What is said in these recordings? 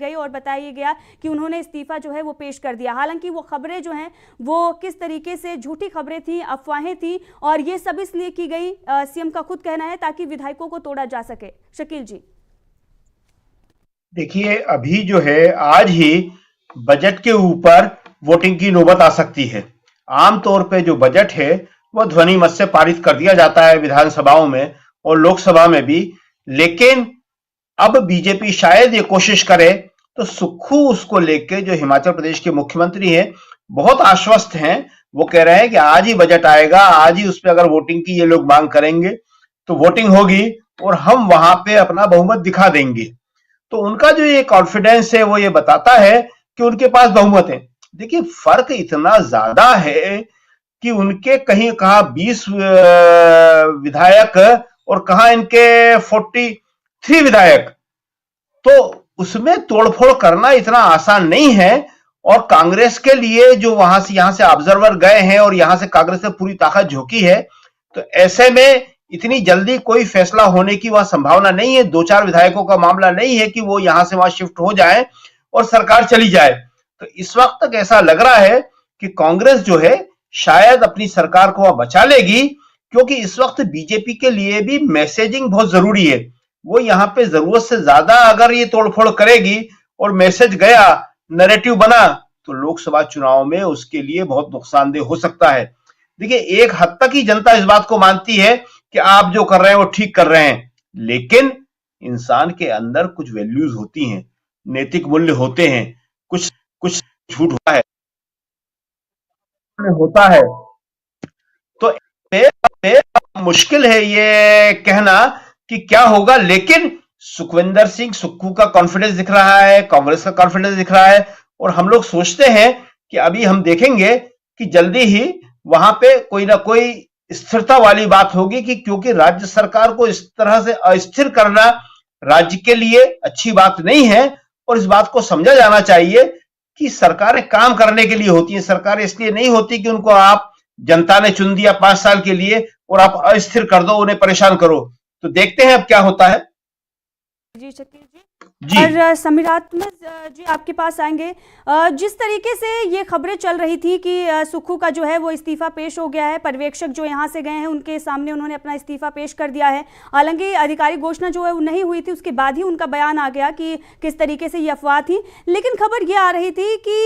गई और बताया गया कि उन्होंने इस्तीफा जो है वो पेश कर दिया। हालांकि वो खबरें जो हैं वो किस तरीके से झूठी खबरें थी, अफवाहें थी, और ये सब इसलिए की गई, सीएम का खुद कहना है, ताकि विधायकों को तोड़ा जा सके। शकील जी। देखिए, अभी जो है आज ही बजट के ऊपर वोटिंग की नौबत आ सकती है। आमतौर पे जो बजट है वो ध्वनि मत से पारित कर दिया जाता है विधानसभाओं में और लोकसभा में भी। लेकिन अब बीजेपी शायद ये कोशिश करे तो सुक्खू उसको लेके, जो हिमाचल प्रदेश के मुख्यमंत्री हैं, बहुत आश्वस्त हैं। वो कह रहे हैं कि आज ही बजट आएगा, आज ही उस पर अगर वोटिंग की ये लोग मांग करेंगे तो वोटिंग होगी और हम वहां पे अपना बहुमत दिखा देंगे। तो उनका जो ये कॉन्फिडेंस है वो ये बताता है कि उनके पास बहुमत है। देखिए, फर्क इतना ज्यादा है कि उनके कहीं कहा 20 विधायक और कहा इनके 43 विधायक। तो उसमें तोड़फोड़ करना इतना आसान नहीं है। और कांग्रेस के लिए जो वहां से यहां से ऑब्जर्वर गए हैं और यहां से कांग्रेस ने पूरी ताकत झोंकी है, तो ऐसे में इतनी जल्दी कोई फैसला होने की वहां संभावना नहीं है। 2-4 विधायकों का मामला नहीं है कि वो यहां से वहां शिफ्ट हो जाए और सरकार चली जाए। तो इस वक्त तक ऐसा लग रहा है कि कांग्रेस जो है शायद अपनी सरकार को बचा लेगी, क्योंकि इस वक्त बीजेपी के लिए भी मैसेजिंग बहुत जरूरी है। वो यहां पे जरूरत से ज्यादा अगर ये तोड़फोड़ करेगी और मैसेज गया, नैरेटिव बना, तो लोकसभा चुनाव में उसके लिए बहुत नुकसानदेह हो सकता है। देखिए, एक हद तक ही जनता इस बात को मानती है कि आप जो कर रहे हैं वो ठीक कर रहे हैं, लेकिन इंसान के अंदर कुछ वैल्यूज होती हैं, नैतिक मूल्य होते हैं। कुछ कुछ झूठ हुआ है, होता है। तो मुश्किल है ये कहना कि क्या होगा। लेकिन सुखविंदर सिंह सुक्खू का कॉन्फिडेंस दिख रहा है, कांग्रेस का कॉन्फिडेंस दिख रहा है, और हम लोग सोचते हैं कि अभी हम देखेंगे कि जल्दी ही वहां पे कोई ना कोई स्थिरता वाली बात होगी, कि क्योंकि राज्य सरकार को इस तरह से अस्थिर करना राज्य के लिए अच्छी बात नहीं है। और इस बात को समझा जाना चाहिए कि सरकारें काम करने के लिए होती हैं। सरकारें इसलिए नहीं होती कि उनको आप जनता ने चुन दिया 5 साल के लिए और आप अस्थिर कर दो, उन्हें परेशान करो। तो देखते हैं अब क्या होता है। जी शकील जी। जी। और समीरात्मक जी आपके पास आएंगे। जिस तरीके से ये खबरें चल रही थी कि सुक्खू का जो है वो इस्तीफा पेश हो गया है, पर्यवेक्षक जो यहाँ से गए हैं उनके सामने उन्होंने अपना इस्तीफा पेश कर दिया है। हालांकि आधिकारिक घोषणा जो है वो नहीं हुई थी, उसके बाद ही उनका बयान आ गया कि किस तरीके से ये अफवाह थी। लेकिन खबर ये आ रही थी कि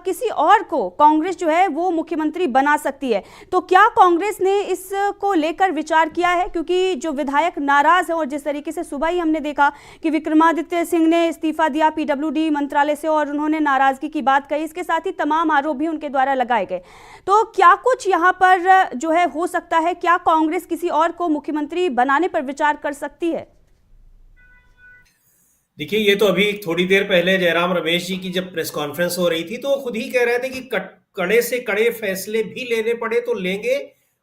किसी और को कांग्रेस जो है वो मुख्यमंत्री बना सकती है। तो क्या कांग्रेस ने इसको लेकर विचार किया है? क्योंकि जो विधायक नाराज है, और जिस तरीके से सुबह ही हमने देखा कि विक्रमादित्य सिंह ने इस्तीफा दिया पीडब्ल्यूडी मंत्रालय से और उन्होंने नाराजगी की बात कही, इसके साथ ही तमाम आरोप भी उनके द्वारा लगाए गए। तो क्या कुछ यहां पर जो है हो सकता है? क्या कांग्रेस किसी और को मुख्यमंत्री बनाने पर विचार कर सकती है? देखिए, ये तो अभी थोड़ी देर पहले जयराम रमेश जी की जब प्रेस कॉन्फ्रेंस हो रही थी तो वो खुद ही कह रहे थे कि कड़े से कड़े फैसले भी लेने पड़े तो लेंगे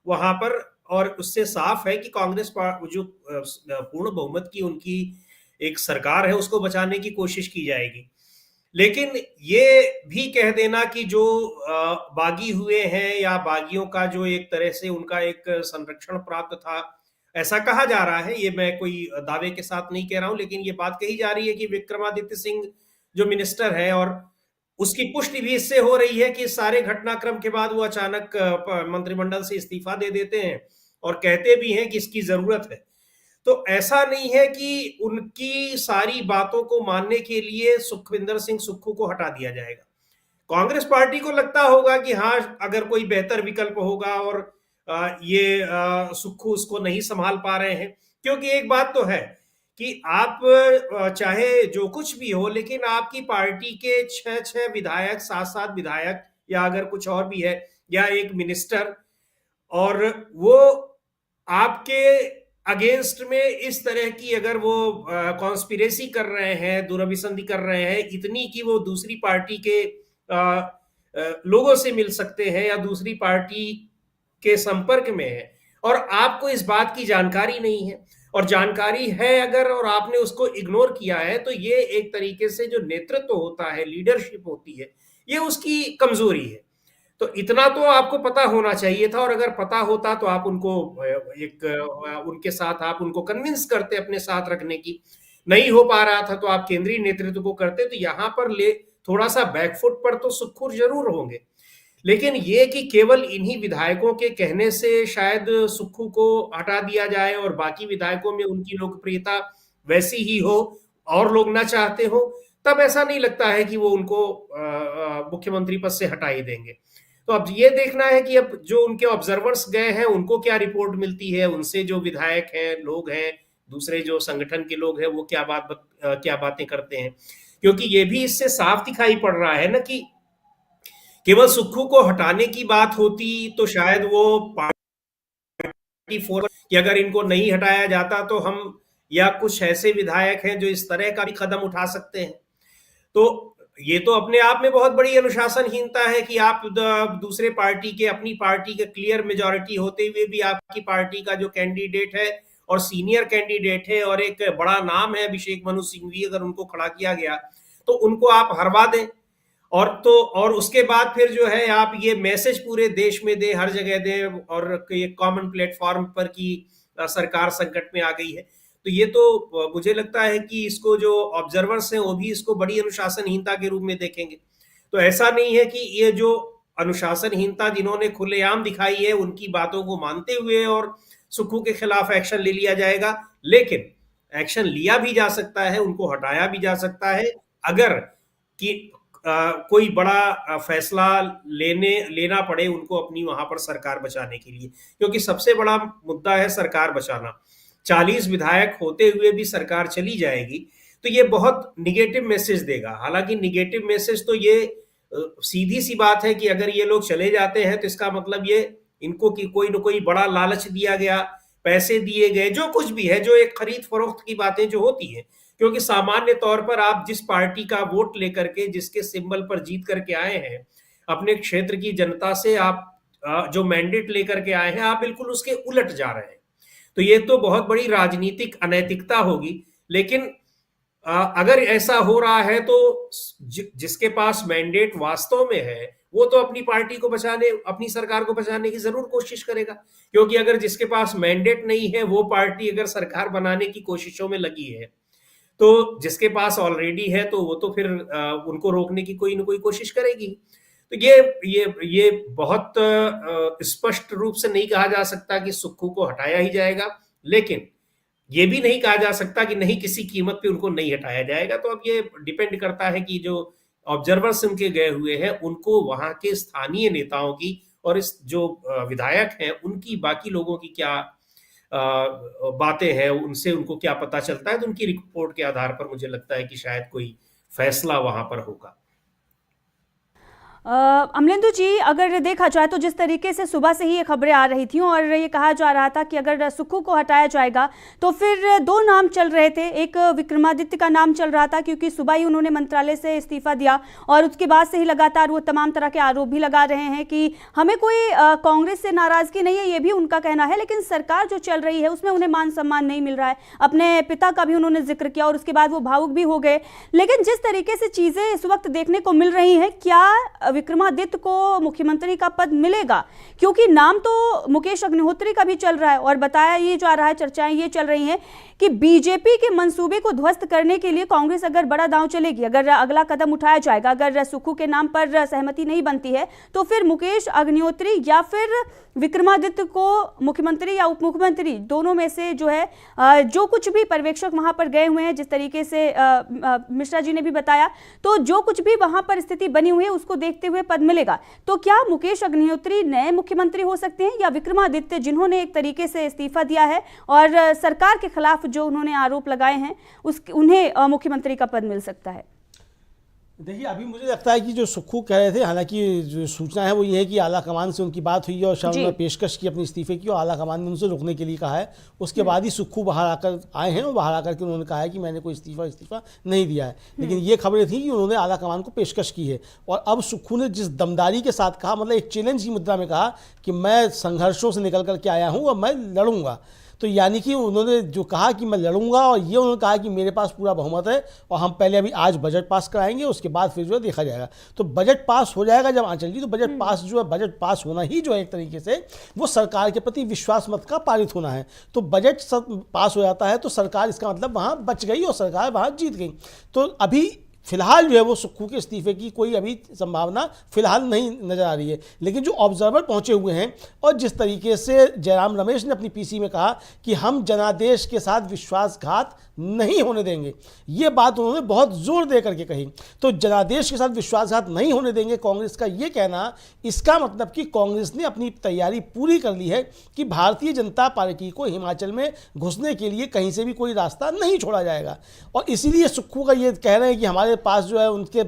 वहां पर। और उससे साफ है कि कांग्रेस जो पूर्ण बहुमत की उनकी एक सरकार है उसको बचाने की कोशिश की जाएगी। लेकिन ये भी कह देना कि जो बागी हुए हैं या बागियों का जो एक तरह से उनका एक संरक्षण प्राप्त था, ऐसा कहा जा रहा है, ये मैं कोई दावे के साथ नहीं कह रहा हूं, लेकिन ये बात कही जा रही है कि विक्रमादित्य सिंह जो मिनिस्टर है, और उसकी पुष्टि भी इससे हो रही है कि सारे घटनाक्रम के बाद वो अचानक मंत्रिमंडल से इस्तीफा दे देते हैं और कहते भी हैं कि इसकी जरूरत है। तो ऐसा नहीं है कि उनकी सारी बातों को मानने के लिए सुखविंदर सिंह सुक्खू को हटा दिया जाएगा। कांग्रेस पार्टी को लगता होगा कि हाँ, अगर कोई बेहतर विकल्प होगा और ये सुक्खू उसको नहीं संभाल पा रहे हैं। क्योंकि एक बात तो है कि आप चाहे जो कुछ भी हो, लेकिन आपकी पार्टी के 6 विधायक, 7 विधायक, या अगर कुछ और भी है, या एक मिनिस्टर, और वो आपके अगेंस्ट में इस तरह की अगर वो कॉन्स्पिरेसी कर रहे हैं, दुरभिसंधि कर रहे हैं इतनी कि वो दूसरी पार्टी के लोगों से मिल सकते हैं या दूसरी पार्टी के संपर्क में है, और आपको इस बात की जानकारी नहीं है, और जानकारी है अगर और आपने उसको इग्नोर किया है, तो ये एक तरीके से जो नेतृत्व होता है, लीडरशिप होती है, ये उसकी कमजोरी है। तो इतना तो आपको पता होना चाहिए था, और अगर पता होता तो आप उनको एक उनके साथ आप उनको कन्विंस करते अपने साथ रखने की। नहीं हो पा रहा था तो आप केंद्रीय नेतृत्व को करते, तो यहां पर ले थोड़ा सा बैकफुट पर तो सुक्खू जरूर होंगे। लेकिन ये कि केवल इन्हीं विधायकों के कहने से शायद सुक्खू को हटा दिया जाए और बाकी विधायकों में उनकी लोकप्रियता वैसी ही हो और लोग ना चाहते हो, तब ऐसा नहीं लगता है कि वो उनको मुख्यमंत्री पद से हटा ही देंगे। तो अब ये देखना है कि अब जो उनके ऑब्जर्वर्स गए हैं उनको क्या रिपोर्ट मिलती है, उनसे जो विधायक हैं, लोग हैं, दूसरे जो संगठन के लोग हैं, वो क्या बातें करते हैं। क्योंकि ये भी इससे साफ दिखाई पड़ रहा है ना कि केवल सुक्खू को हटाने की बात होती तो शायद वो पार्टी फोर कि अगर इनको नहीं हटाया जाता तो हम या कुछ ऐसे विधायक हैं जो इस तरह का भी कदम उठा सकते हैं। तो ये तो अपने आप में बहुत बड़ी अनुशासनहीनता है कि आप दूसरे पार्टी के, अपनी पार्टी के क्लियर मेजॉरिटी होते हुए भी आपकी पार्टी का जो कैंडिडेट है और सीनियर कैंडिडेट है और एक बड़ा नाम है अभिषेक मनु सिंघवी, अगर उनको खड़ा किया गया तो उनको आप हरवा दें। और उसके बाद फिर जो है आप ये मैसेज पूरे देश में दें, हर जगह दें और ये कॉमन प्लेटफॉर्म पर कि सरकार संकट में आ गई है। तो ये तो मुझे लगता है कि इसको जो ऑब्जर्वर्स हैं वो भी इसको बड़ी अनुशासनहीनता के रूप में देखेंगे। तो ऐसा नहीं है कि ये जो अनुशासनहीनता जिन्होंने खुलेआम दिखाई है उनकी बातों को मानते हुए और सुक्खू के खिलाफ एक्शन ले लिया जाएगा, लेकिन एक्शन लिया भी जा सकता है, उनको हटाया भी जा सकता है अगर कि कोई बड़ा फैसला लेना पड़े उनको अपनी वहां पर सरकार बचाने के लिए। क्योंकि सबसे बड़ा मुद्दा है सरकार बचाना। 40 विधायक होते हुए भी सरकार चली जाएगी तो ये बहुत निगेटिव मैसेज देगा। हालांकि निगेटिव मैसेज तो ये सीधी सी बात है कि अगर ये लोग चले जाते हैं तो इसका मतलब ये इनको कि कोई न कोई बड़ा लालच दिया गया, पैसे दिए गए, जो कुछ भी है, जो एक खरीद फरोख्त की बातें जो होती है। क्योंकि सामान्य तौर पर आप जिस पार्टी का वोट लेकर के, जिसके सिंबल पर जीत करके आए हैं, अपने क्षेत्र की जनता से आप जो मैंडेट लेकर के आए हैं, आप बिल्कुल उसके उलट जा रहे हैं। तो ये तो बहुत बड़ी राजनीतिक अनैतिकता होगी। लेकिन अगर ऐसा हो रहा है तो जिसके पास मैंडेट वास्तव में है वो तो अपनी पार्टी को बचाने, अपनी सरकार को बचाने की जरूर कोशिश करेगा। क्योंकि अगर जिसके पास मैंडेट नहीं है वो पार्टी अगर सरकार बनाने की कोशिशों में लगी है तो जिसके पास ऑलरेडी है तो वो तो फिर उनको रोकने की कोई ना कोई कोशिश करेगी। तो ये बहुत स्पष्ट रूप से नहीं कहा जा सकता कि सुक्खू को हटाया ही जाएगा, लेकिन ये भी नहीं कहा जा सकता कि नहीं, किसी कीमत पे उनको नहीं हटाया जाएगा। तो अब ये डिपेंड करता है कि जो ऑब्जर्वर्स उनके गए हुए हैं उनको वहां के स्थानीय नेताओं की और इस जो विधायक हैं उनकी, बाकी लोगों की क्या बातें हैं, उनसे उनको क्या पता चलता है, तो उनकी रिपोर्ट के आधार पर मुझे लगता है कि शायद कोई फैसला वहां पर होगा। अमलेंदु जी, अगर देखा जाए तो जिस तरीके से सुबह से ही ये खबरें आ रही थी और ये कहा जा रहा था कि अगर सुक्खू को हटाया जाएगा तो फिर दो नाम चल रहे थे। एक विक्रमादित्य का नाम चल रहा था क्योंकि सुबह ही उन्होंने मंत्रालय से इस्तीफा दिया और उसके बाद से ही लगातार वो तमाम तरह के आरोप भी लगा रहे हैं कि हमें कोई कांग्रेस से नाराजगी नहीं है, ये भी उनका कहना है, लेकिन सरकार जो चल रही है उसमें उन्हें मान सम्मान नहीं मिल रहा है। अपने पिता का भी उन्होंने जिक्र किया और उसके बाद वो भावुक भी हो गए। लेकिन जिस तरीके से चीज़ें इस वक्त देखने को मिल रही हैं, क्या विक्रमादित्य को मुख्यमंत्री का पद मिलेगा? क्योंकि नाम तो मुकेश अग्निहोत्री का भी चल रहा है और बताया ये जा रहा है, चर्चाएं ये चल रही हैं कि बीजेपी के मंसूबे को ध्वस्त करने के लिए कांग्रेस अगर बड़ा दांव चलेगी, अगर अगला कदम उठाया जाएगा, अगर सुक्खू के नाम पर सहमति नहीं बनती है तो फिर मुकेश अग्निहोत्री या फिर विक्रमादित्य को मुख्यमंत्री या उप मुख्यमंत्री दोनों में से जो है, जो कुछ भी पर्यवेक्षक वहां पर गए हुए हैं, जिस तरीके से मिश्रा जी ने भी बताया, तो जो कुछ भी वहां पर स्थिति बनी हुई है उसको देखते हुए पद मिलेगा। तो क्या मुकेश अग्निहोत्री नए मुख्यमंत्री हो सकते हैं या विक्रमादित्य, जिन्होंने एक तरीके से इस्तीफा दिया है और सरकार के खिलाफ जो उन्होंने आरोप लगाए हैं, उन्हें मुख्यमंत्री का पद मिल सकता है? देखिए, अभी मुझे लगता है कि जो सुक्खू कह रहे थे, हालांकि जो सूचना है वो ये है कि आला कमान से उनकी बात हुई और शायद उन्होंने पेशकश की अपने इस्तीफे की और आला कमान ने उनसे रोकने के लिए कहा है। उसके बाद ही सुक्खू बाहर आकर आए हैं और बाहर आकर के उन्होंने कहा है कि मैंने कोई इस्तीफा नहीं दिया है। लेकिन ये खबरें थी कि उन्होंने आला कमान को पेशकश की है और अब सुक्खू ने जिस दमदारी के साथ कहा, मतलब एक चैलेंज की मुद्रा में कहा कि मैं संघर्षों से निकल करके आया हूँ और मैं लड़ूंगा। तो यानी कि उन्होंने जो कहा कि मैं लड़ूंगा, और ये उन्होंने कहा कि मेरे पास पूरा बहुमत है और हम पहले अभी आज बजट पास कराएंगे, उसके बाद फिर जो है देखा जाएगा। तो बजट पास हो जाएगा जब आंचल जी, तो बजट पास जो है, बजट पास होना ही जो है एक तरीके से वो सरकार के प्रति विश्वास मत का पारित होना है। तो बजट पास हो जाता है तो सरकार, इसका मतलब वहाँ बच गई और सरकार वहाँ जीत गई। तो अभी फिलहाल जो है वो सुक्खू के इस्तीफे की कोई अभी संभावना फिलहाल नहीं नजर आ रही है। लेकिन जो ऑब्जर्वर पहुंचे हुए हैं और जिस तरीके से जयराम रमेश ने अपनी पीसी में कहा कि हम जनादेश के साथ विश्वासघात नहीं होने देंगे, ये बात उन्होंने बहुत जोर दे करके कही। तो जनादेश के साथ विश्वासघात नहीं होने देंगे, कांग्रेस का ये कहना, इसका मतलब कि कांग्रेस ने अपनी तैयारी पूरी कर ली है कि भारतीय जनता पार्टी को हिमाचल में घुसने के लिए कहीं से भी कोई रास्ता नहीं छोड़ा जाएगा। और इसीलिए सुक्खू का ये कह रहे हैं कि हमारे पास जो है उनके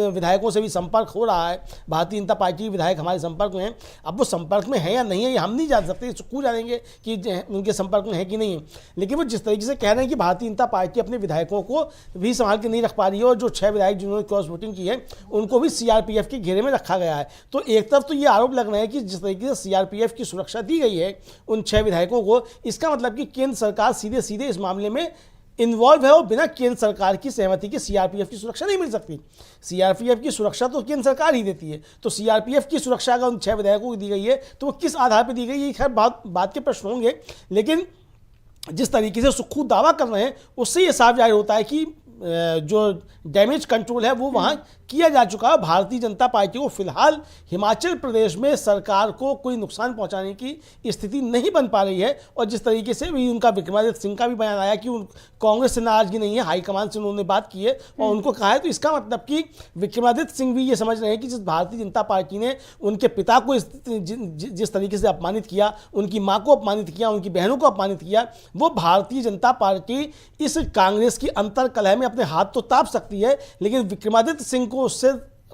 विधायकों से भी संपर्क हो रहा है, भारतीय जनता पार्टी के विधायक हमारे संपर्क में हैं। अब वो संपर्क में है या नहीं है ये हम नहीं जान सकते, सुक्खू जानेंगे कि उनके संपर्क में है कि नहीं है। लेकिन वो जिस तरीके से कह रहे हैं कि भारतीय जनता पार्टी अपने विधायकों को भी संभाल के नहीं रख पा रही है, और जो 6 विधायक जिन्होंने क्रॉस वोटिंग की है उनको भी सीआरपीएफ के घेरे में रखा गया है। तो एक तरफ तो ये आरोप लग रहे हैं कि जिस तरीके से सीआरपीएफ की सुरक्षा दी गई है उन 6 विधायकों को, इसका मतलब कि केंद्र सरकार सीधे सीधे इस मामले में इन्वॉल्व है और बिना केंद्र सरकार की सहमति के सीआरपीएफ की सुरक्षा नहीं मिल सकती। सीआरपीएफ की सुरक्षा तो केंद्र सरकार ही देती है। तो सीआरपीएफ की सुरक्षा अगर उन 6 विधायकों को दी गई है तो वो किस आधार पर दी गई है, खैर बात के प्रश्न होंगे। लेकिन जिस तरीके से सुक्खू दावा कर रहे हैं उससे ये साफ जाहिर होता है कि जो डैमेज कंट्रोल है वो वहाँ किया जा चुका है। भारतीय जनता पार्टी को फिलहाल हिमाचल प्रदेश में सरकार को कोई नुकसान पहुंचाने की स्थिति नहीं बन पा रही है। और जिस तरीके से भी उनका विक्रमादित्य सिंह का भी बयान आया कि कांग्रेस से नाराजगी नहीं है, हाईकमान से उन्होंने बात की है और उनको कहा है, तो इसका मतलब कि विक्रमादित्य सिंह भी ये समझ रहे हैं कि जिस भारतीय जनता पार्टी ने उनके पिता को जिस तरीके से अपमानित किया, उनकी माँ को अपमानित किया, उनकी बहनों को अपमानित किया, वो भारतीय जनता पार्टी इस कांग्रेस की अंतर कलह में अपने हाथ तो ताप सकती है, लेकिन विक्रमादित्य सिंह को उससे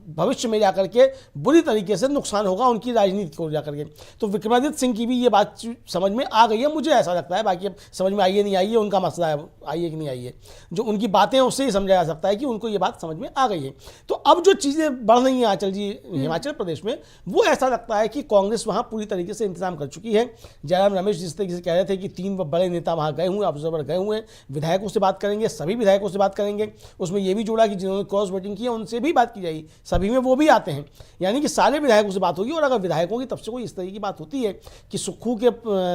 भविष्य में जाकर के बुरी तरीके से नुकसान होगा उनकी राजनीति को जाकर के। तो विक्रमादित्य सिंह की भी ये बात समझ में आ गई है, मुझे ऐसा लगता है। बाकी अब समझ में आई है नहीं आई है उनका मसला है, आई है कि नहीं आई है, जो उनकी बातें हैं उससे ही समझा जा सकता है कि उनको ये बात समझ में आ गई है। तो अब जो चीज़ें बढ़ रही हैं आंचल जी हिमाचल प्रदेश में, वो ऐसा लगता है कि कांग्रेस वहाँ पूरी तरीके से इंतजाम कर चुकी है। जयराम रमेश जिस तरीके से कह रहे थे कि 3 बड़े नेता वहाँ गए हुए, ऑब्जर्वर गए हुए हैं, विधायकों से बात करेंगे, सभी विधायकों से बात करेंगे। उसमें ये भी जोड़ा कि जिन्होंने क्रॉस वोटिंग की है उनसे भी बात की जाएगी, सभी में वो भी आते हैं, यानी कि सारे विधायकों से बात होगी। और अगर विधायकों की तरफ से कोई इस तरह की बात होती है कि सुक्खू के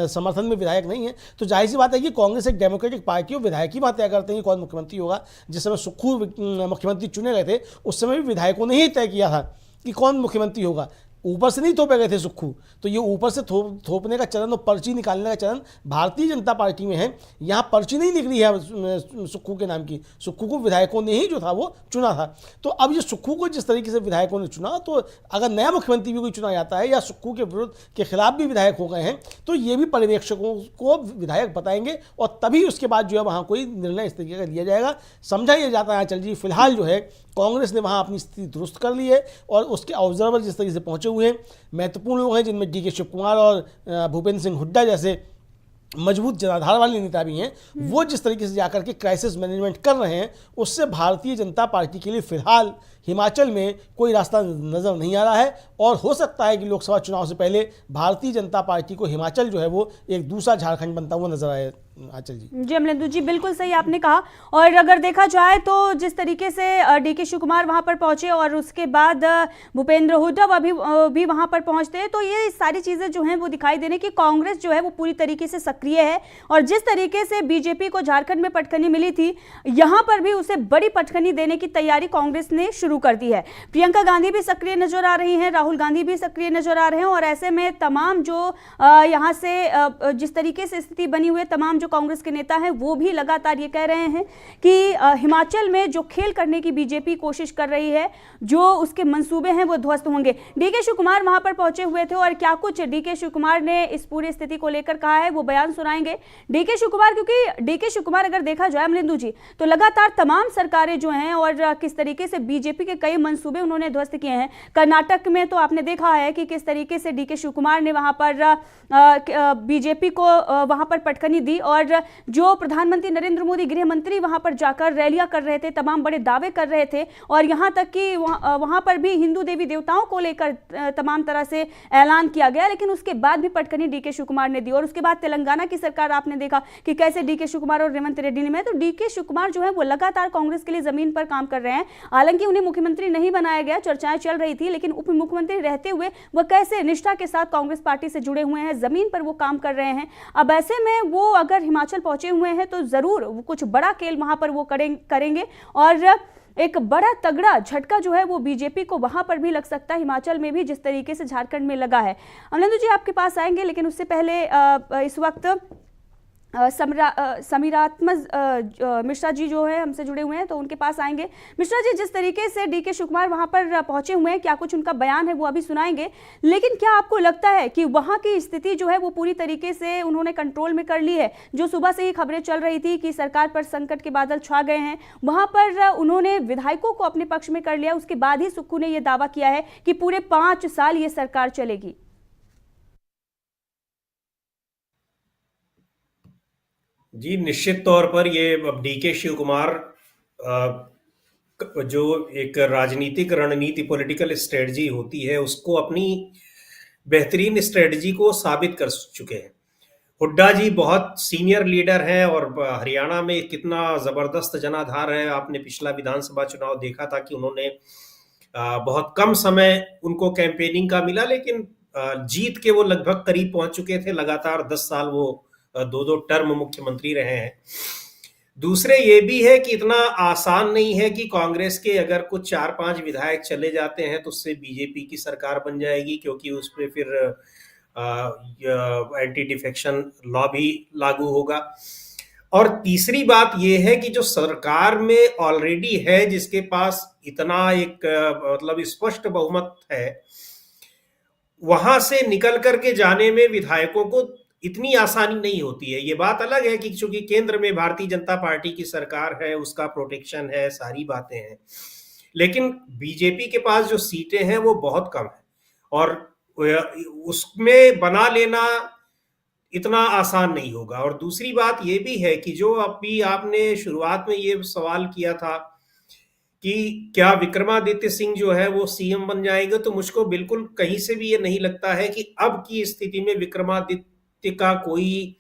समर्थन में विधायक नहीं है, तो जाहिर सी बात है कि कांग्रेस एक डेमोक्रेटिक पार्टी और विधायक ही बात तय करते हैं कि कौन मुख्यमंत्री होगा। जिस समय सुक्खू मुख्यमंत्री चुने गए थे उस समय भी विधायकों ने ही तय किया था कि कौन मुख्यमंत्री होगा, ऊपर से नहीं थोपे गए थे सुक्खू। तो ये ऊपर से थोपने का चलन और पर्ची निकालने का चलन भारतीय जनता पार्टी में है। यहाँ पर्ची नहीं निकली है सुक्खू के नाम की, सुक्खू को विधायकों ने ही जो था वो चुना था। तो अब ये सुक्खू को जिस तरीके से विधायकों ने चुना, तो अगर नया मुख्यमंत्री भी कोई चुना जाता है या सुक्खू के विरुद्ध के खिलाफ भी विधायक हो गए हैं, तो ये भी पर्यवेक्षकों को विधायक बताएंगे और तभी उसके बाद जो है वहाँ कोई निर्णय इस तरीके का लिया जाएगा। समझा यह जाता है चल जी फिलहाल जो है कांग्रेस ने वहाँ अपनी स्थिति दुरुस्त कर ली है और उसके ऑब्जर्वर जिस तरीके से पहुँचे हुए हैं, महत्वपूर्ण लोग हैं जिनमें डीके शिव कुमार और भूपेंद्र सिंह हुड्डा जैसे मजबूत जनाधार वाले नेता भी हैं, वो जिस तरीके से जाकर के क्राइसिस मैनेजमेंट कर रहे हैं, उससे भारतीय जनता पार्टी के लिए फिलहाल हिमाचल में कोई रास्ता नज़र नहीं आ रहा है। और हो सकता है कि लोकसभा चुनाव से पहले भारतीय जनता पार्टी को हिमाचल जो है वो एक दूसरा झारखंड बनता हुआ नजर आए। आंचल जी अमलेंदु जी बिल्कुल सही आपने कहा। और अगर देखा जाए तो जिस तरीके से डीके शिव कुमार वहां पर पहुंचे और उसके बाद भूपेंद्र हुड्डा भी वहां पर पहुंचते हैं, तो ये सारी चीजें जो हैं वो दिखाई दे रही कि कांग्रेस जो है वो पूरी तरीके से सक्रिय है। और जिस तरीके से बीजेपी को झारखंड में पटखनी मिली थी, यहाँ पर भी उसे बड़ी पटखनी देने की तैयारी कांग्रेस ने शुरू कर दी है। प्रियंका गांधी भी सक्रिय नजर आ रही हैं, राहुल गांधी भी सक्रिय नजर आ रहे हैं। और ऐसे में तमाम जो यहाँ से जिस तरीके से स्थिति बनी हुई है, तमाम कांग्रेस के नेता हैं वो भी लगातार ये कह रहे हैं कि हिमाचल में जो खेल करने की बीजेपी कोशिश कर रही है, जो उसके मंसूबे हैं वो ध्वस्त होंगे। डीके शिव कुमार वहां पर पहुंचे हुए थे और क्या कुछ डीके शिव कुमार ने इस पूरी स्थिति को लेकर कहा है वो बयान सुनाएंगे डीके शिव कुमार। क्योंकि डीके शिव कुमार अगर देखा जाए अमलेंदु जी, तो लगातार तमाम सरकारें जो हैं और किस तरीके से बीजेपी के कई मंसूबे उन्होंने ध्वस्त किए हैं। कर्नाटक में तो आपने देखा है कि किस तरीके से डीके शिव कुमार ने वहां पर बीजेपी को वहां पर पटखनी दी और और जो प्रधानमंत्री नरेंद्र मोदी गृह मंत्री वहां पर जाकर रैलियां कर रहे थे, तमाम बड़े दावे कर रहे थे और यहां तक कि वहां पर भी हिंदू देवी देवताओं को लेकर तमाम तरह से ऐलान किया गया, लेकिन उसके बाद भी पटकनी डीके शिव कुमार ने दी। और उसके बाद तेलंगाना की सरकार आपने देखा कि कैसे डीके शिव कुमार और रेवंत रेड्डी ने, तो डीके शिव कुमार जो है वो लगातार कांग्रेस के लिए जमीन पर काम कर रहे हैं। हालांकि उन्हें मुख्यमंत्री नहीं बनाया गया, चर्चाएं चल रही थी, लेकिन उप मुख्यमंत्री रहते हुए वह कैसे निष्ठा के साथ कांग्रेस पार्टी से जुड़े हुए हैं, जमीन पर वो काम कर रहे हैं। अब ऐसे में वो अगर हिमाचल पहुंचे हुए हैं तो जरूर कुछ बड़ा खेल वहां पर वो करेंगे और एक बड़ा तगड़ा झटका जो है वो बीजेपी को वहां पर भी लग सकता है, हिमाचल में भी जिस तरीके से झारखंड में लगा है। अमलेंदु जी आपके पास आएंगे, लेकिन उससे पहले इस वक्त समीरात्म मिश्रा जी जो है हमसे जुड़े हुए हैं, तो उनके पास आएंगे। मिश्रा जी, जिस तरीके से डीके शिव कुमार वहां पर पहुंचे हुए हैं, क्या कुछ उनका बयान है वो अभी सुनाएंगे, लेकिन क्या आपको लगता है कि वहां की स्थिति जो है वो पूरी तरीके से उन्होंने कंट्रोल में कर ली है? जो सुबह से ही खबरें चल रही थी कि सरकार पर संकट के बादल छा गए हैं, वहां पर उन्होंने विधायकों को अपने पक्ष में कर लिया, उसके बाद ही सुक्खू ने यह दावा किया है कि पूरे 5 साल ये सरकार चलेगी। जी, निश्चित तौर पर ये अब डीके शिव कुमार जो एक राजनीतिक रणनीति पॉलिटिकल स्ट्रेटजी होती है उसको अपनी बेहतरीन स्ट्रेटजी को साबित कर चुके हैं। हुड्डा जी बहुत सीनियर लीडर हैं और हरियाणा में कितना जबरदस्त जनाधार है। आपने पिछला विधानसभा चुनाव देखा था कि उन्होंने बहुत कम समय उनको कैंपेनिंग का मिला, लेकिन जीत के वो लगभग करीब पहुंच चुके थे। लगातार 10 साल वो 2 टर्म मुख्यमंत्री रहे हैं। दूसरे ये भी है कि इतना आसान नहीं है कि कांग्रेस के अगर कुछ 4-5 विधायक चले जाते हैं तो उससे बीजेपी की सरकार बन जाएगी, क्योंकि उस पर फिर एंटी डिफेक्शन लॉ भी लागू होगा। और तीसरी बात यह है कि जो सरकार में ऑलरेडी है, जिसके पास इतना एक मतलब स्पष्ट बहुमत है, वहां से निकल करके जाने में विधायकों को इतनी आसानी नहीं होती है। ये बात अलग है कि चूंकि केंद्र में भारतीय जनता पार्टी की सरकार है, उसका प्रोटेक्शन है, सारी बातें हैं, लेकिन बीजेपी के पास जो सीटें हैं वो बहुत कम है और उसमें बना लेना इतना आसान नहीं होगा। और दूसरी बात ये भी है कि जो अभी आपने शुरुआत में ये सवाल किया था कि क्या विक्रमादित्य सिंह जो है वो सीएम बन जाएंगे, तो मुझको बिल्कुल कहीं से भी ये नहीं लगता है कि अब की स्थिति में विक्रमादित्य का कोई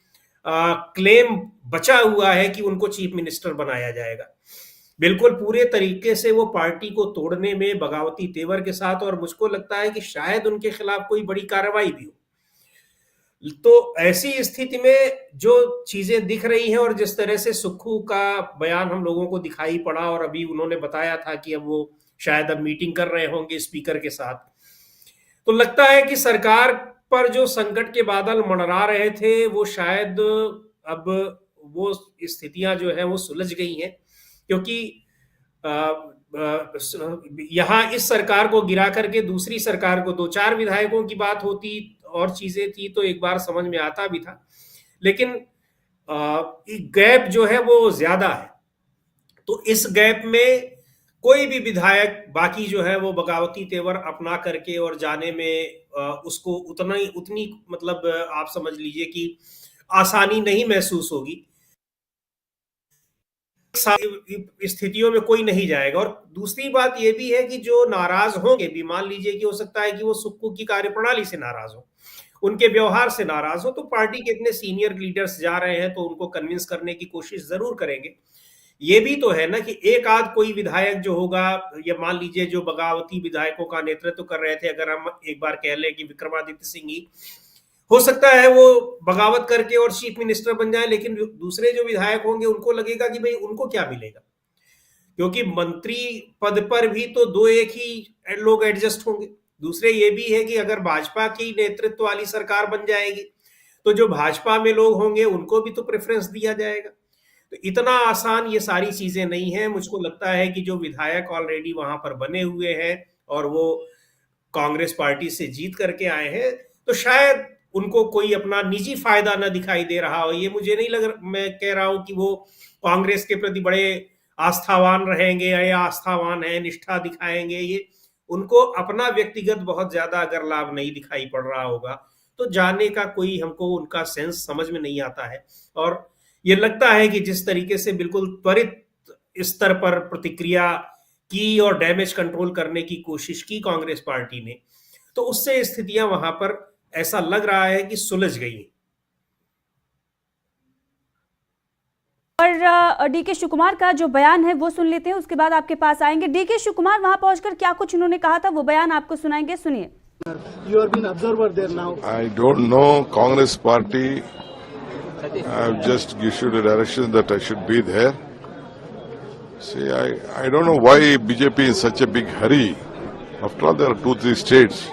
क्लेम बचा हुआ है कि उनको चीफ मिनिस्टर बनाया जाएगा। बिल्कुल पूरे तरीके से वो पार्टी को तोड़ने में बगावती तेवर के साथ, और मुझको लगता है कि शायद उनके खिलाफ कोई बड़ी कार्रवाई भी हो। तो ऐसी स्थिति में जो चीजें दिख रही हैं और जिस तरह से सुक्खू का बयान हम लोगों को दिखाई पड़ा, और अभी उन्होंने बताया था कि अब वो शायद अब मीटिंग कर रहे होंगे स्पीकर के साथ, तो लगता है कि सरकार पर जो संकट के बादल मंडरा रहे थे वो शायद अब वो स्थितियां जो है वो सुलझ गई हैं। क्योंकि यहाँ इस सरकार को गिरा करके दूसरी सरकार को 2-4 विधायकों की बात होती और चीजें थी तो एक बार समझ में आता भी था, लेकिन गैप जो है वो ज्यादा है। तो इस गैप में कोई भी विधायक बाकी जो है वो बगावती तेवर अपना करके और जाने में उसको उतनी मतलब आप समझ लीजिए कि आसानी नहीं महसूस होगी। स्थितियों में कोई नहीं जाएगा। और दूसरी बात यह भी है कि जो नाराज होंगे भी, मान लीजिए कि हो सकता है कि वो सुक्खू की कार्यप्रणाली से नाराज हो, उनके व्यवहार से नाराज हो, तो पार्टी के इतने सीनियर लीडर्स जा रहे हैं तो उनको कन्विंस करने की कोशिश जरूर करेंगे। ये भी तो है ना कि एक आध कोई विधायक जो होगा, या मान लीजिए जो बगावती विधायकों का नेतृत्व कर रहे थे, अगर हम एक बार कह लें कि विक्रमादित्य सिंह ही हो सकता है वो बगावत करके और चीफ मिनिस्टर बन जाए, लेकिन दूसरे जो विधायक होंगे उनको लगेगा कि भाई उनको क्या मिलेगा, क्योंकि मंत्री पद पर भी तो 2-1 ही लोग एडजस्ट होंगे। दूसरे ये भी है कि अगर भाजपा की नेतृत्व वाली सरकार बन जाएगी तो जो भाजपा में लोग होंगे उनको भी तो प्रेफरेंस दिया जाएगा। तो इतना आसान ये सारी चीजें नहीं है। मुझको लगता है कि जो विधायक ऑलरेडी वहां पर बने हुए हैं और वो कांग्रेस पार्टी से जीत करके आए हैं, तो शायद उनको कोई अपना निजी फायदा ना दिखाई दे रहा हो। ये मुझे नहीं लग, मैं कह रहा हूं कि वो कांग्रेस के प्रति बड़े आस्थावान रहेंगे या आस्थावान है, निष्ठा दिखाएंगे। ये उनको अपना व्यक्तिगत बहुत ज्यादा अगर लाभ नहीं दिखाई पड़ रहा होगा तो जाने का कोई हमको उनका सेंस समझ में नहीं आता है। और ये लगता है कि जिस तरीके से बिल्कुल त्वरित स्तर पर प्रतिक्रिया की और डैमेज कंट्रोल करने की कोशिश की कांग्रेस पार्टी ने, तो उससे स्थितियां वहां पर ऐसा लग रहा है कि सुलझ गई। और डीके शिव कुमार का जो बयान है वो सुन लेते हैं, उसके बाद आपके पास आएंगे। डीके शिव कुमार वहां पहुंचकर क्या कुछ उन्होंने कहा था, वो बयान आपको सुनाएंगे, सुनिए। You have been observer there now. I don't know. Congress party have just issued a direction that I should be there. See, I don't know why BJP is such a big hurry. After all, there are 2-3 states,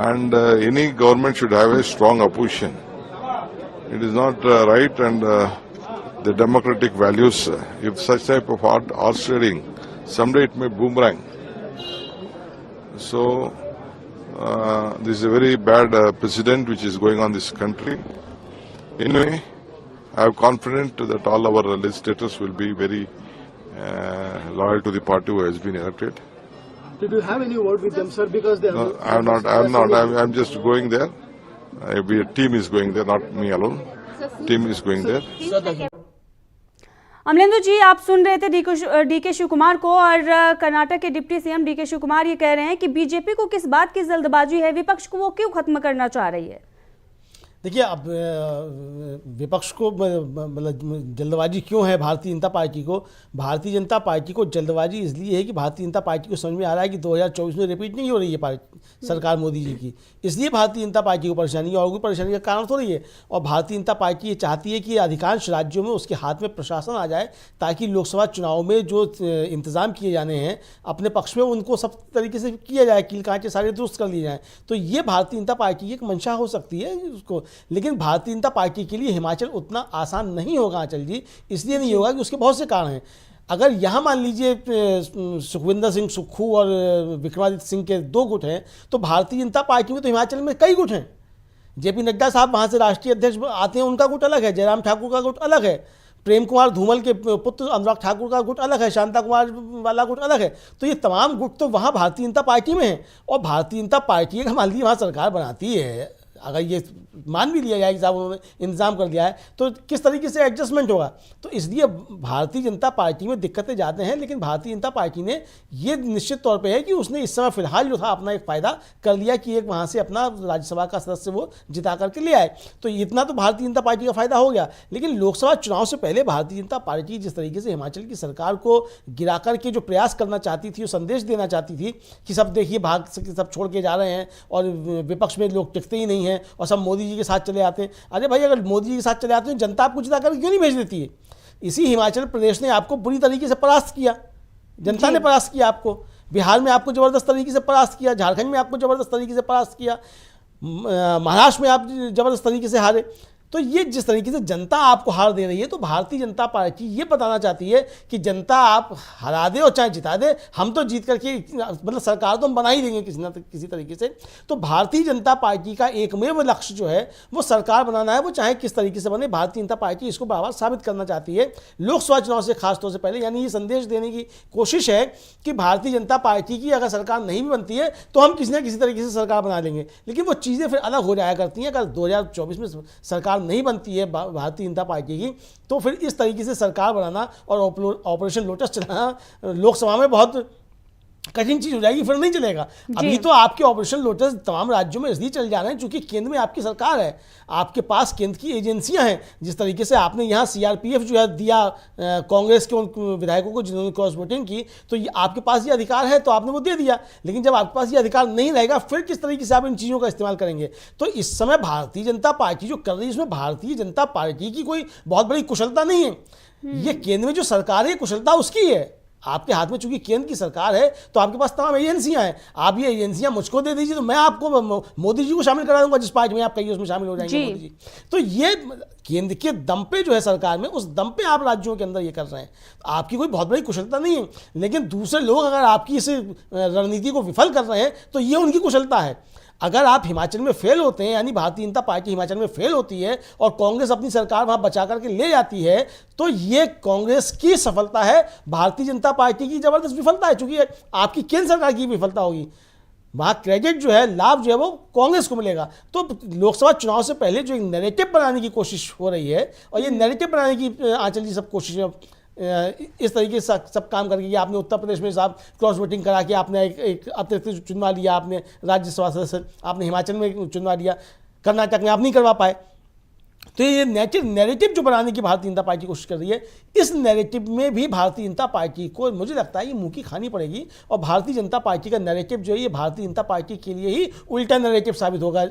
and any government should have a strong opposition. It is not right, and the democratic values, if such type of horse trading, someday it may boomerang. So, this is a very bad precedent which is going on in this country. Anyway, I am confident that all our legislators will be very loyal to the party who has been elected. Did you have any word with them, sir? Because they No, I am not. I am just going there. A team is going there, not me alone. Team is going there. Amalendu जी, आप सुन रहे थे DK Shiv Kumar को, और कर्नाटक के deputy CM D K Shivakumar ये कह रहे हैं कि बीजेपी को किस बात की जल्दबाजी है, विपक्ष को वो क्यों खत्म करना चाह रही है। देखिए, अब विपक्ष को मतलब जल्दबाजी क्यों है भारतीय जनता पार्टी को? भारतीय जनता पार्टी को जल्दबाजी इसलिए है कि भारतीय जनता पार्टी को समझ में आ रहा है कि 2024 में रिपीट नहीं हो रही है सरकार मोदी जी की, इसलिए भारतीय जनता पार्टी को परेशानी है, और कोई परेशानी का कारण थोड़ी है। और भारतीय जनता पार्टी ये चाहती है कि अधिकांश राज्यों में उसके हाथ में प्रशासन आ जाए, ताकि लोकसभा चुनाव में जो इंतजाम किए जाने हैं अपने पक्ष में, उनको सब तरीके से किया जाए, कील कांचे सारे दुरुस्त कर लिए जाएँ। तो ये भारतीय जनता पार्टी की एक मंशा हो सकती है उसको, लेकिन भारतीय जनता पार्टी के लिए हिमाचल उतना आसान नहीं होगा अचल जी। इसलिए नहीं होगा कि उसके बहुत से कारण हैं। अगर यहाँ मान लीजिए सुखविंदर सिंह सुक्खू और विक्रमादित्य सिंह के 2 गुट हैं, तो भारतीय जनता पार्टी में तो हिमाचल में कई गुट हैं। जेपी नड्डा साहब वहाँ से राष्ट्रीय अध्यक्ष आते हैं, उनका गुट अलग है, जयराम ठाकुर का गुट अलग है, प्रेम कुमार धूमल के पुत्र अनुराग ठाकुर का गुट अलग है, शांता कुमार वाला गुट अलग है। तो ये तमाम गुट तो वहाँ भारतीय जनता पार्टी में है। और भारतीय जनता पार्टी अगर मान लीजिए वहाँ सरकार बनाती है, अगर ये मान भी लिया जाए कि साहब उन्होंने इंतजाम कर दिया है, तो किस तरीके से एडजस्टमेंट होगा। तो इसलिए भारतीय जनता पार्टी में दिक्कतें ज़्यादा हैं, लेकिन भारतीय जनता पार्टी ने ये निश्चित तौर पे है कि उसने इस समय फिलहाल जो था अपना एक फ़ायदा कर लिया कि एक वहाँ से अपना राज्यसभा का सदस्य वो जिता करके ले आए। तो इतना तो भारतीय जनता पार्टी का फ़ायदा हो गया। लेकिन लोकसभा चुनाव से पहले भारतीय जनता पार्टी जिस तरीके से हिमाचल की सरकार को गिरा करके जो प्रयास करना चाहती थी, वो संदेश देना चाहती थी कि सब देखिए भाग सब छोड़ के जा रहे हैं और विपक्ष में लोग टिकते ही नहीं हैं और सब मोदी जी के साथ चले आते हैं। अरे भाई, अगर मोदी जी के साथ चले आते हैं, जनता आपको जिता कर क्यों नहीं भेज देती है? इसी हिमाचल प्रदेश ने आपको बुरी तरीके से परास्त किया, जनता ने परास्त किया आपको। बिहार में आपको ज़बरदस्त तरीके से परास्त किया, झारखंड में आपको ज़बरदस्त तरीके से परास्त किया, महाराष्ट्र में आप ज़बरदस्त तरीके से हारे। तो ये जिस तरीके से जनता आपको हार दे रही है, तो भारतीय जनता पार्टी ये बताना चाहती है कि जनता आप हरा दे और चाहे जिता दे, हम तो जीत करके मतलब सरकार तो हम बना ही देंगे किसी न किसी तरीके से। तो भारतीय जनता पार्टी का एकमेव लक्ष्य जो है वो सरकार बनाना है, वो चाहे किस तरीके से बने। भारतीय जनता पार्टी इसको बार-बार साबित करना चाहती है लोकसभा चुनाव से खासतौर से पहले, यानी ये संदेश देने की कोशिश है कि भारतीय जनता पार्टी की अगर सरकार नहीं भी बनती है तो हम किसी न किसी तरीके से सरकार बना लेंगे। लेकिन वो चीज़ें फिर अलग हो जाया करती हैं। अगर 2024 में सरकार नहीं बनती है भारतीय जनता पार्टी की, तो फिर इस तरीके से सरकार बनाना और ऑपरेशन लोटस चलाना लोकसभा में बहुत कठिन चीज हो जाएगी, फिर नहीं चलेगा। अभी तो आपके ऑपरेशन लोटस तमाम राज्यों में इसलिए चल जा रहे हैं क्योंकि केंद्र में आपकी सरकार है, आपके पास केंद्र की एजेंसियां हैं। जिस तरीके से आपने यहाँ सीआरपीएफ जो है दिया कांग्रेस के उन विधायकों को जिन्होंने क्रॉस वोटिंग की, तो ये आपके पास ये अधिकार है तो आपने वो दे दिया। लेकिन जब आपके पास ये अधिकार नहीं रहेगा, फिर किस तरीके से आप इन चीज़ों का इस्तेमाल करेंगे? तो इस समय भारतीय जनता पार्टी जो कर रही है, उसमें भारतीय जनता पार्टी की कोई बहुत बड़ी कुशलता नहीं है। ये केंद्र में जो सरकार है, कुशलता उसकी है। आपके हाथ में चूंकि केंद्र की सरकार है तो आपके पास तमाम एजेंसियां हैं। आप ये एजेंसियां मुझको दे दीजिए तो मैं आपको मोदी जी को शामिल करा दूंगा, जिस पार्टी में आप कहिए उसमें शामिल हो जाएंगे मोदी जी। तो ये केंद्र के दम पे जो है सरकार में, उस दम पे आप राज्यों के अंदर ये कर रहे हैं। आपकी कोई बहुत बड़ी कुशलता नहीं है, लेकिन दूसरे लोग अगर आपकी इस रणनीति को विफल कर रहे हैं तो ये उनकी कुशलता है। अगर आप हिमाचल में फेल होते हैं, यानी भारतीय जनता पार्टी हिमाचल में फेल होती है और कांग्रेस अपनी सरकार वहां बचा करके ले जाती है, तो ये कांग्रेस की सफलता है, भारतीय जनता पार्टी की जबरदस्त विफलता है, क्योंकि आपकी केंद्र सरकार की विफलता होगी। वहाँ क्रेडिट जो है, लाभ जो है वो कांग्रेस को मिलेगा। तो लोकसभा चुनाव से पहले जो एक नैरेटिव बनाने की कोशिश हो रही है, और ये नैरेटिव बनाने की आंचल जी सब कोशिश इस तरीके से सब काम करके कि आपने उत्तर प्रदेश में साहब क्रॉस वोटिंग करा के आपने एक अतिरिक्त चुनवा लिया, आपने राज्यसभा सदस्य, आपने हिमाचल में चुनवा लिया, कर्नाटक में आप नहीं करवा पाए। तो ये नैरेटिव जो बनाने की भारतीय जनता पार्टी कोशिश कर रही है, इस नैरेटिव में भी भारतीय जनता पार्टी को मुझे लगता है ये मुंह की खानी पड़ेगी। और भारतीय जनता पार्टी का नैरेटिव जो है ये भारतीय जनता पार्टी के लिए ही उल्टा नैरेटिव साबित होगा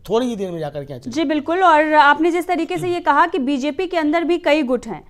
थोड़ी ही देर में जाकर के। जी बिल्कुल। और आपने जिस तरीके से ये कहा कि बीजेपी के अंदर भी कई गुट हैं,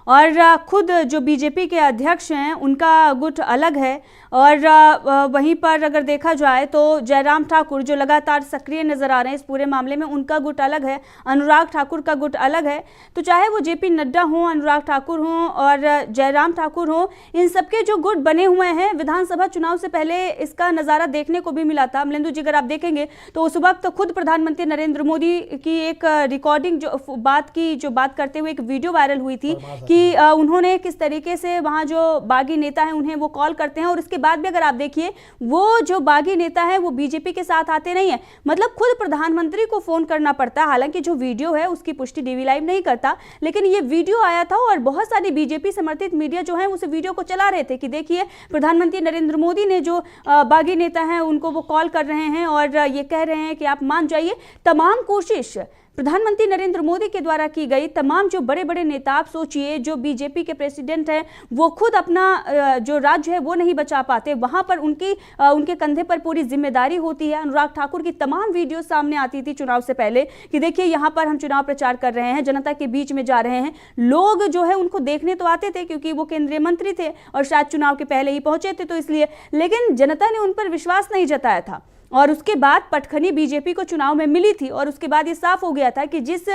और खुद जो बीजेपी के अध्यक्ष हैं उनका गुट अलग है, और वहीं पर अगर देखा जाए तो जयराम ठाकुर जो लगातार सक्रिय नजर आ रहे हैं इस पूरे मामले में, उनका गुट अलग है, अनुराग ठाकुर का गुट अलग है। तो चाहे वो जेपी नड्डा हों, अनुराग ठाकुर हों और जयराम ठाकुर हों, इन सबके जो गुट बने हुए हैं, विधानसभा चुनाव से पहले इसका नज़ारा देखने को भी मिला था। अमलेंदु जी, अगर आप देखेंगे तो उस वक्त खुद प्रधानमंत्री नरेंद्र मोदी की एक रिकॉर्डिंग जो बात करते हुए एक वीडियो वायरल हुई थी कि उन्होंने किस तरीके से वहाँ जो बागी नेता हैं उन्हें वो कॉल करते हैं, और उसके बाद भी अगर आप देखिए वो जो बागी नेता है वो बीजेपी के साथ आते नहीं है, मतलब खुद प्रधानमंत्री को फोन करना पड़ता है। हालांकि जो वीडियो है उसकी पुष्टि डीवी लाइव नहीं करता, लेकिन ये वीडियो आया था और बहुत सारी बीजेपी समर्थित मीडिया जो है उस वीडियो को चला रहे थे कि देखिए प्रधानमंत्री नरेंद्र मोदी ने जो बागी नेता है उनको वो कॉल कर रहे हैं और ये कह रहे हैं कि आप मान जाइए। तमाम कोशिश प्रधानमंत्री नरेंद्र मोदी के द्वारा की गई, तमाम जो बड़े बड़े नेता, आप सोचिए जो बीजेपी के प्रेसिडेंट हैं वो खुद अपना जो राज्य है वो नहीं बचा पाते, वहां पर उनके कंधे पर पूरी जिम्मेदारी होती है। अनुराग ठाकुर की तमाम वीडियो सामने आती थी चुनाव से पहले कि देखिए यहाँ पर हम चुनाव प्रचार कर रहे हैं, जनता के बीच में जा रहे हैं। लोग जो है उनको देखने तो आते थे क्योंकि वो केंद्रीय मंत्री थे और शायद चुनाव के पहले ही पहुंचे थे तो इसलिए, लेकिन जनता ने उन पर विश्वास नहीं जताया था। और उसके बाद पटखनी बीजेपी को चुनाव में मिली थी और उसके बाद ये साफ हो गया था कि जिस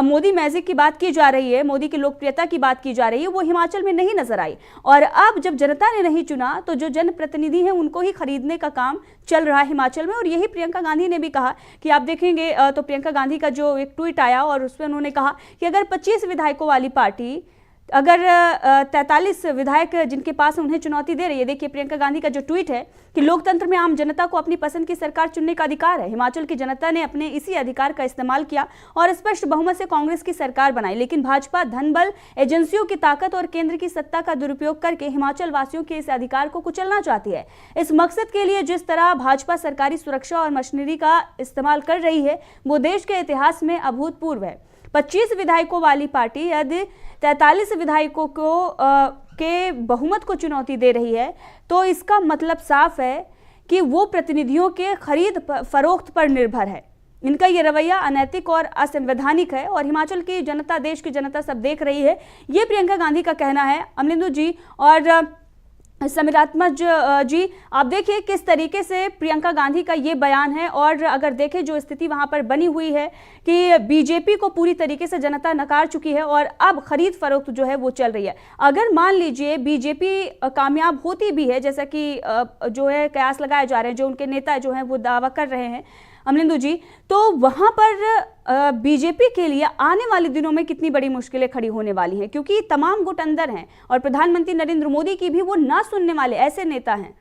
मोदी मैजिक की बात की जा रही है, मोदी की लोकप्रियता की बात की जा रही है, वो हिमाचल में नहीं नजर आई। और अब जब जनता ने नहीं चुना तो जो जनप्रतिनिधि हैं उनको ही खरीदने का काम चल रहा है हिमाचल में। और यही प्रियंका गांधी ने भी कहा कि आप देखेंगे तो प्रियंका गांधी का जो एक ट्वीट आया और उसमें उन्होंने कहा कि अगर 25 विधायकों वाली पार्टी अगर 43 विधायक जिनके पास उन्हें चुनौती दे रही है, देखिए प्रियंका गांधी का जो ट्वीट है कि लोकतंत्र में आम जनता को अपनी पसंद की सरकार चुनने का अधिकार है। हिमाचल की जनता ने अपने इसी अधिकार का इस्तेमाल किया और स्पष्ट बहुमत से कांग्रेस की सरकार बनाई, लेकिन भाजपा धनबल, एजेंसियों की ताकत और केंद्र की सत्ता का दुरुपयोग करके हिमाचल वासियों के इस अधिकार को कुचलना चाहती है। इस मकसद के लिए जिस तरह भाजपा सरकारी सुरक्षा और मशीनरी का इस्तेमाल कर रही है वो देश के इतिहास में अभूतपूर्व है। 25 विधायकों वाली पार्टी यदि 43 विधायकों को के बहुमत को चुनौती दे रही है तो इसका मतलब साफ है कि वो प्रतिनिधियों के खरीद फरोख्त पर निर्भर है। इनका ये रवैया अनैतिक और असंवैधानिक है और हिमाचल की जनता, देश की जनता सब देख रही है। ये प्रियंका गांधी का कहना है। अमलेंदु जी और समीरात्मक जी, आप देखिए किस तरीके से प्रियंका गांधी का ये बयान है और अगर देखें जो स्थिति वहां पर बनी हुई है कि बीजेपी को पूरी तरीके से जनता नकार चुकी है और अब खरीद फरोख्त जो है वो चल रही है। अगर मान लीजिए बीजेपी कामयाब होती भी है, जैसा कि जो है कयास लगाए जा रहे हैं, जो उनके नेता जो हैं वो दावा कर रहे हैं अमलेंदु जी, तो वहां पर बीजेपी के लिए आने वाले दिनों में कितनी बड़ी मुश्किलें खड़ी होने वाली हैं, क्योंकि तमाम गुट अंदर हैं और प्रधानमंत्री नरेंद्र मोदी की भी वो ना सुनने वाले ऐसे नेता हैं।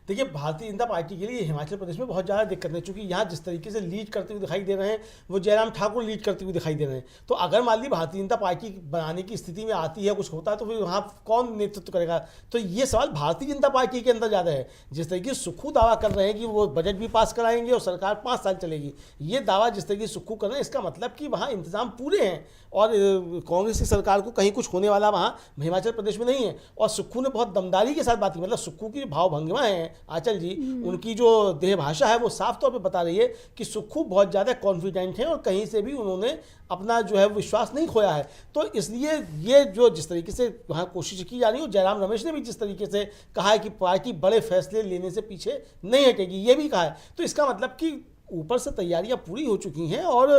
देखिए भारतीय जनता पार्टी के लिए हिमाचल प्रदेश में बहुत ज़्यादा दिक्कत है, क्योंकि यहाँ जिस तरीके से लीड करते हुए दिखाई दे रहे हैं वो जयराम ठाकुर लीड करते हुए दिखाई दे रहे हैं। तो अगर मान ली भारतीय जनता पार्टी बनाने की स्थिति में आती है, कुछ होता है, तो फिर वहाँ कौन नेतृत्व करेगा? तो ये सवाल भारतीय जनता पार्टी के अंदर ज़्यादा है। जिस तरीके से सुक्खू दावा कर रहे हैं कि वो बजट भी पास कराएंगे और सरकार 5 साल चलेगी, ये दावा जिस तरीके से सुक्खू कर रहे हैं, इसका मतलब कि वहाँ इंतजाम पूरे हैं और कांग्रेस की सरकार को कहीं कुछ होने वाला वहाँ हिमाचल प्रदेश में नहीं है। और सुक्खू ने बहुत दमदारी के साथ बात की, मतलब सुक्खू की भाव भंगिमा है आंचल जी, उनकी जो देह भाषा है वो साफ तौर पे बता रही है कि सुक्खू बहुत ज़्यादा कॉन्फिडेंट है और कहीं से भी उन्होंने अपना जो है विश्वास नहीं खोया है। तो इसलिए ये जो जिस तरीके से वहाँ कोशिश की जा रही है, जयराम रमेश ने भी जिस तरीके से कहा है कि पार्टी बड़े फैसले लेने से पीछे नहीं हटेगी, ये भी कहा है। तो इसका मतलब कि ऊपर से तैयारियां पूरी हो चुकी हैं और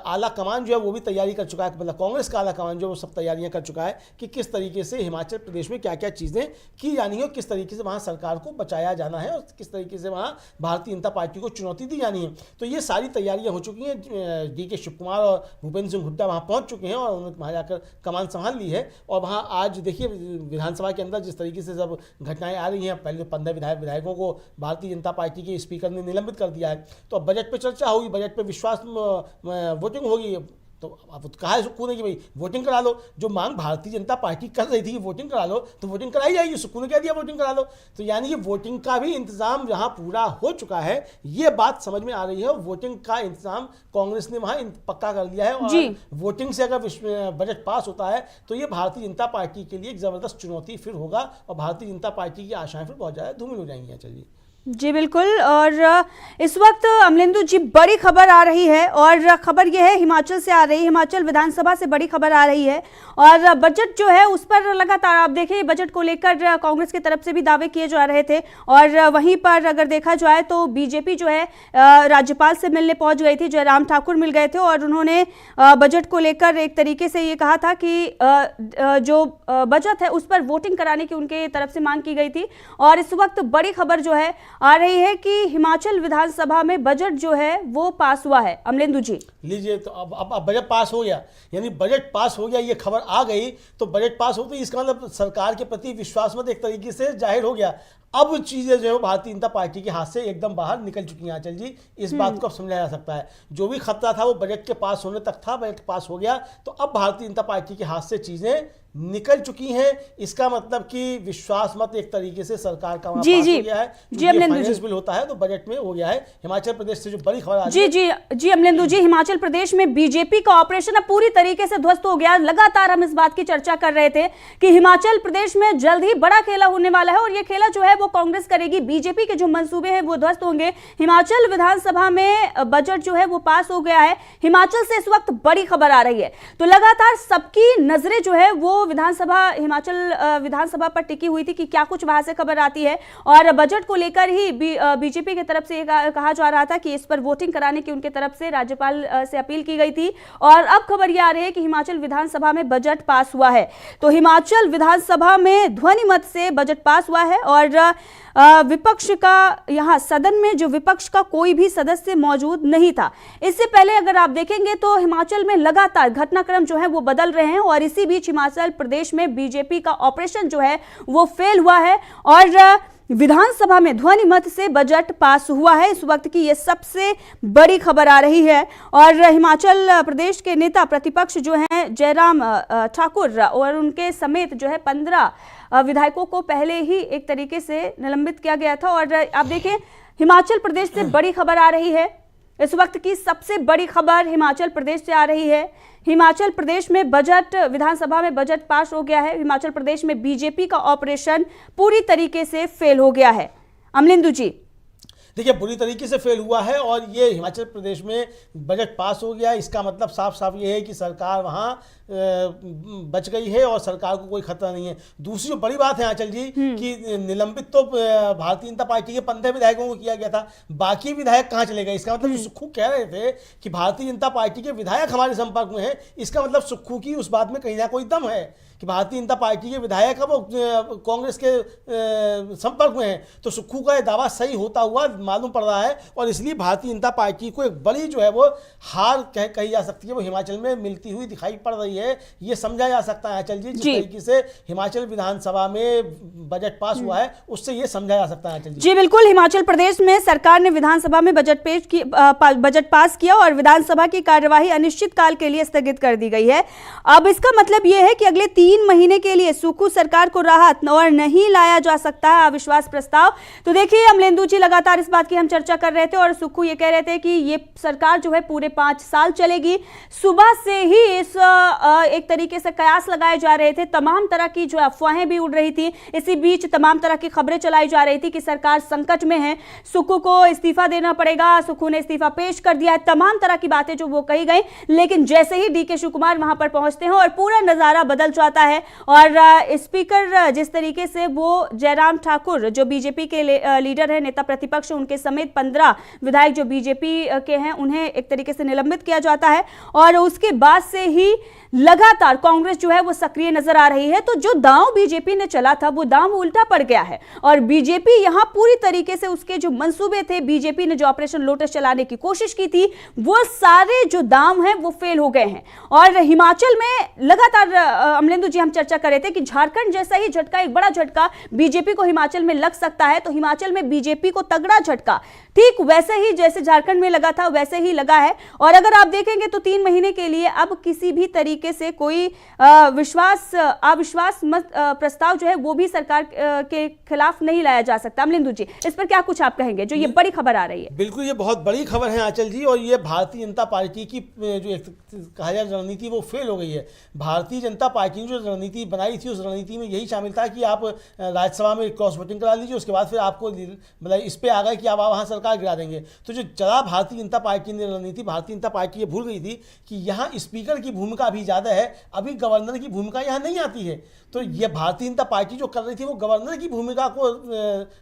आला कमान जो है वो भी तैयारी कर चुका है, मतलब कांग्रेस का आला कमान जो है वो सब तैयारियां कर चुका है कि किस तरीके से हिमाचल प्रदेश में क्या क्या चीज़ें की जानी है और किस तरीके से वहाँ सरकार को बचाया जाना है और किस तरीके से वहाँ भारतीय जनता पार्टी को चुनौती दी जानी है। तो ये सारी तैयारियां हो चुकी हैं। डी के शिव कुमार और भूपेंद्र सिंह हुड्डा वहाँ पहुँच चुके हैं और उन्होंने वहाँ जाकर कमान संभाल ली है। और वहाँ आज देखिए विधानसभा के अंदर जिस तरीके से सब घटनाएं आ रही हैं, पहले 15 विधायकों को भारतीय जनता पार्टी के स्पीकर ने निलंबित कर दिया है। तो अब बजट पे चर्चा होगी, बजट पे विश्वास वोटिंग होगी। तो अब कहा है सुक्खू ने कि भाई वोटिंग करा लो, जो मांग भारतीय जनता पार्टी कर रही थी कि वोटिंग करा लो तो वोटिंग कराई जाएगी। सुक्खू ने कह दिया वोटिंग करा लो, तो यानी कि वोटिंग का भी इंतजाम जहां पूरा हो चुका है, ये बात समझ में आ रही है। वोटिंग का इंतजाम कांग्रेस ने वहां पक्का कर दिया है और वोटिंग से अगर बजट पास होता है तो ये भारतीय जनता पार्टी के लिए एक जबरदस्त चुनौती फिर होगा और भारतीय जनता पार्टी की आशाएं फिर बहुत ज्यादा धूमिल हो जाएंगी। चलिए जी बिल्कुल। और इस वक्त अमलेंदु जी बड़ी खबर आ रही है और खबर यह है हिमाचल से आ रही है, हिमाचल विधानसभा से बड़ी खबर आ रही है और बजट जो है उस पर लगातार आप देखिए बजट को लेकर कांग्रेस की तरफ से भी दावे किए जा रहे थे और वहीं पर अगर देखा जाए तो बीजेपी जो है राज्यपाल से मिलने पहुंच गई थी, जयराम ठाकुर मिल गए थे और उन्होंने बजट को लेकर एक तरीके से ये कहा था कि जो बजट है उस पर वोटिंग कराने की उनके तरफ से मांग की गई थी। और इस वक्त बड़ी खबर जो है आ रही है कि हिमाचल विधानसभा में बजट जो है वो पास हुआ है। अमलेंदु जी लीजिए, तो अब बजट पास हो गया, यानी बजट पास हो गया, ये खबर आ गई तो बजट पास हो तो इसका मतलब सरकार के प्रति विश्वास मत एक तरीके से जाहिर हो गया। अब चीजें जो है भारतीय जनता पार्टी के हाथ से एकदम बाहर निकल चुकी हैं। आंचल जी, इस बात को अब समझा जा सकता है। जो भी खतरा था वो बजट के पास होने तक था, बजट पास हो गया तो अब भारतीय जनता पार्टी के हाथ से चीजें निकल चुकी हैं। इसका मतलब कि विश्वास मत एक तरीके से सरकार का वहां पास हो गया है। जी फाइनेंस बिल होता है तो बजट में हो गया है। हिमाचल प्रदेश से जो बड़ी खबर आ रही है जी अमलेंदु जी, हिमाचल प्रदेश में बीजेपी का ऑपरेशन अब पूरी तरीके से ध्वस्त हो गया। लगातार हम इस बात की चर्चा कर रहे थे कि हिमाचल प्रदेश में जल्द ही बड़ा खेला होने वाला है और ये खेला जो है वो कांग्रेस करेगी। बीजेपी के जो मंसूबे हैं वो ध्वस्त होंगे। हिमाचल विधानसभा में बजट जो है वो पास हो गया है। हिमाचल से इस वक्त बड़ी खबर आ रही है तो लगातार सबकी नजरें जो है वो हिमाचल विधानसभा पर टिकी हुई थी कि क्या कुछ वहां से खबर आती है। और बजट को लेकर ही बीजेपी की तरफ से कहा जा रहा था कि इस पर वोटिंग कराने की उनके तरफ से राज्यपाल से अपील की गई थी। और अब खबर यह आ रही है कि हिमाचल विधानसभा में बजट पास हुआ है। तो हिमाचल विधानसभा में ध्वनि मत से बजट पास हुआ है और विपक्ष का यहाँ सदन में जो विपक्ष का कोई भी सदस्य मौजूद नहीं था। इससे पहले अगर आप देखेंगे तो हिमाचल में लगातार घटनाक्रम जो है वो बदल रहे हैं और इसी बीच हिमाचल प्रदेश में बीजेपी का ऑपरेशन जो है वो फेल हुआ है और विधानसभा में ध्वनि मत से बजट पास हुआ है। इस वक्त की यह सबसे बड़ी खबर आ रही है और हिमाचल प्रदेश के नेता प्रतिपक्ष जो हैं जयराम ठाकुर और उनके समेत जो है 15 विधायकों को पहले ही एक तरीके से निलंबित किया गया था। और आप देखें हिमाचल प्रदेश से बड़ी खबर आ रही है। इस वक्त की सबसे बड़ी खबर हिमाचल प्रदेश से आ रही है। हिमाचल प्रदेश में बजट, विधानसभा में बजट पास हो गया है। हिमाचल प्रदेश में बीजेपी का ऑपरेशन पूरी तरीके से फेल हो गया है। अमलेंदु जी, देखिए बुरी तरीके से फेल हुआ है और ये हिमाचल प्रदेश में बजट पास हो गया। इसका मतलब साफ साफ ये है कि सरकार वहाँ बच गई है और सरकार को कोई खतरा नहीं है। दूसरी जो बड़ी बात है आंचल जी कि निलंबित तो भारतीय जनता पार्टी के 15 विधायकों को किया गया था, बाकी विधायक कहाँ चले गए। इसका मतलब सुक्खू कह रहे थे कि भारतीय जनता पार्टी के विधायक हमारे संपर्क में है, इसका मतलब सुक्खू की उस बात में कहीं ना कोई दम है कि भारतीय जनता पार्टी के विधायक अब कांग्रेस के संपर्क में है। तो सुक्खू का यह दावा सही होता हुआ मालूम पड़ रहा है और इसलिए भारतीय जनता पार्टी को एक बड़ी जो है वो हार कही जा सकती है, वो हिमाचल में मिलती हुई दिखाई पड़ रही है। ये समझा जा सकता है आंचल जी, जिस तरीके से हिमाचल विधानसभा में बजट पास हुआ है उससे ये समझा जा सकता है आंचल जी। बिल्कुल, हिमाचल प्रदेश में सरकार ने विधानसभा में बजट पास किया और विधानसभा की कार्यवाही अनिश्चित काल के लिए स्थगित कर दी गई है। अब इसका मतलब यह है कि अगले 3 महीने के लिए सुक्खू सरकार को राहत और नहीं लाया जा सकता है अविश्वास प्रस्ताव। तो देखिए अमलेंदु जी, लगातार इस बात की हम चर्चा कर रहे थे और सुक्खू ये कह रहे थे कि ये सरकार जो है पूरे 5 साल चलेगी। सुबह से ही इस एक तरीके से कयास लगाए जा रहे थे, तमाम तरह की जो अफवाहें भी उड़ रही थी। इसी बीच तमाम तरह की खबरें चलाई जा रही थी कि सरकार संकट में है, सुक्खू को इस्तीफा देना पड़ेगा। सुक्खू ने इस्तीफा पेश कर दिया है, तमाम तरह की बातें जो वो कही गई। लेकिन जैसे ही डी के शिव कुमार वहां पर पहुंचते हैं और पूरा नजारा बदल जाता है। और स्पीकर जिस तरीके से वो जयराम ठाकुर जो बीजेपी के लीडर है, नेता प्रतिपक्ष, उनके समेत 15 विधायक जो बीजेपी के हैं उन्हें एक तरीके से निलंबित किया जाता है। और उसके बाद से ही लगातार कांग्रेस जो है वो सक्रिय नजर आ रही है। तो जो दांव बीजेपी ने चला था वो दांव उल्टा पड़ गया है और बीजेपी यहां पूरी तरीके से उसके जो मंसूबे थे, बीजेपी ने जो ऑपरेशन लोटस चलाने की कोशिश की थी, वो सारे जो दांव हैं वो फेल हो गए हैं। और हिमाचल में लगातार अमलेंदु जी हम चर्चा कर रहे थे कि झारखंड जैसा ही झटका, एक बड़ा झटका बीजेपी को हिमाचल में लग सकता है। तो हिमाचल में बीजेपी को तगड़ा झटका ठीक वैसे ही जैसे झारखंड में लगा था वैसे ही लगा है। और अगर आप देखेंगे तो 3 महीने के लिए अब किसी भी तरीके से कोई अविश्वास मत प्रस्ताव जो है वो भी सरकार के खिलाफ नहीं लाया जा सकता। अमलेंदु जी, इस पर क्या कुछ आप कहेंगे जो ये बड़ी खबर आ रही है? बिल्कुल, ये बहुत बड़ी खबर है आंचल जी। और ये भारतीय जनता पार्टी की जो एक कहा जाए रणनीति वो फेल हो गई है। भारतीय जनता पार्टी ने जो रणनीति बनाई थी उस रणनीति में यही शामिल था कि आप राज्यसभा में क्रॉस वोटिंग करा लीजिए, उसके बाद फिर आपको मतलब इस पे आ गए कि आप वहाँ सरकार गिरा देंगे। तो जो चला भारतीय जनता पार्टी ने रणनीति, भारतीय जनता पार्टी ये भूल गई थी कि यहाँ स्पीकर की भूमिका अभी ज़्यादा है, अभी गवर्नर की भूमिका यहाँ नहीं आती है। तो ये भारतीय जनता पार्टी जो कर रही थी वो गवर्नर की भूमिका को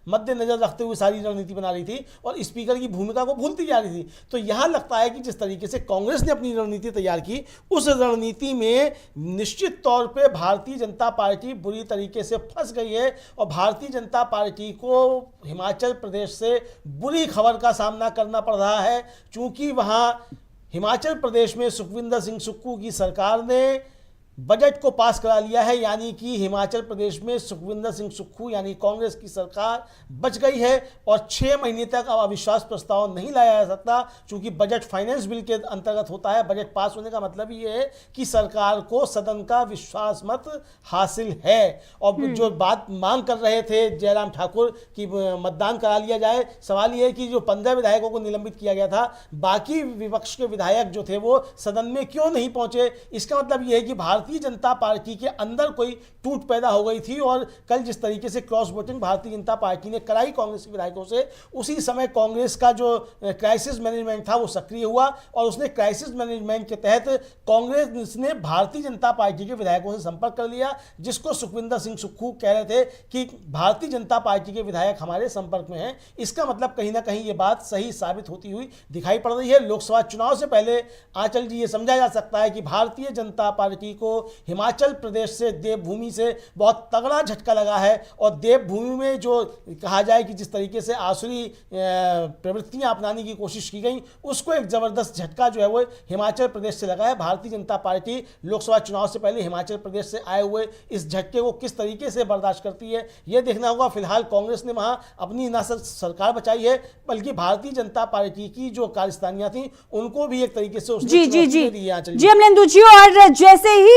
मद्देनजर रखते हुए सारी रणनीति बना रही थी और स्पीकर की भूमिका को भूलती जा रही थी। तो यहाँ लगता है कि जिस तरीके से कांग्रेस ने अपनी रणनीति तैयार की, उस रणनीति में निश्चित तौर पे भारतीय जनता पार्टी बुरी तरीके से फंस गई है और भारतीय जनता पार्टी को हिमाचल प्रदेश से बुरी खबर का सामना करना पड़ रहा है। चूंकि वहाँ हिमाचल प्रदेश में सुखविंदर सिंह सुक्खू की सरकार ने बजट को पास करा लिया है, यानी कि हिमाचल प्रदेश में सुखविंदर सिंह सुक्खू यानी कांग्रेस की सरकार बच गई है और 6 महीने तक अब अविश्वास प्रस्ताव नहीं लाया जा सकता। चूंकि बजट फाइनेंस बिल के अंतर्गत होता है, बजट पास होने का मतलब ये है कि सरकार को सदन का विश्वास मत हासिल है। और जो बात मांग कर रहे थे जयराम ठाकुर कि मतदान करा लिया जाए, सवाल ये है कि जो 15 विधायकों को निलंबित किया गया था, बाकी विपक्ष के विधायक जो थे वो सदन में क्यों नहीं पहुंचे? इसका मतलब ये है कि भारतीय जनता पार्टी के अंदर कोई टूट पैदा हो गई थी। और कल जिस तरीके से cross voting Bharatiya Janata party ने कराई कांग्रेस के विधायकों से, उसी समय कांग्रेस का जो क्राइसिस मैनेजमेंट था वो सक्रिय हुआ और उसने क्राइसिस मैनेजमेंट के तहत कांग्रेस ने भारतीय जनता पार्टी के विधायकों से संपर्क कर लिया, जिसको सुखविंदर सिंह सुक्खू कह रहे थे कि भारतीय जनता पार्टी के विधायक हमारे संपर्क में हैं। इसका मतलब कहीं ना कहीं ये बात सही साबित होती हुई दिखाई पड़ रही है। लोकसभा चुनाव से पहले आंचल जी ये समझा जा सकता है कि भारतीय जनता पार्टी को हिमाचल प्रदेश से, देवभूमि से बहुत तगड़ा झटका लगा है। और देवभूमि में जो कहा जाए कि जिस तरीके से आसुरी प्रवृत्तियां अपनाने की कोशिश की गई, उसको एक जबरदस्त झटका जो है वो हिमाचल प्रदेश से लगा है। भारतीय जनता पार्टी लोकसभा चुनाव से पहले हिमाचल प्रदेश से आए हुए इस झटके को किस तरीके से बर्दाश्त करती है ये देखना होगा। फिलहाल कांग्रेस ने वहां अपनी न सिर्फ सरकार बचाई है बल्कि भारतीय जनता पार्टी की जो कारस्तानियां थी उनको भी एक तरीके से जी अमलेंदु जी। और जैसे ही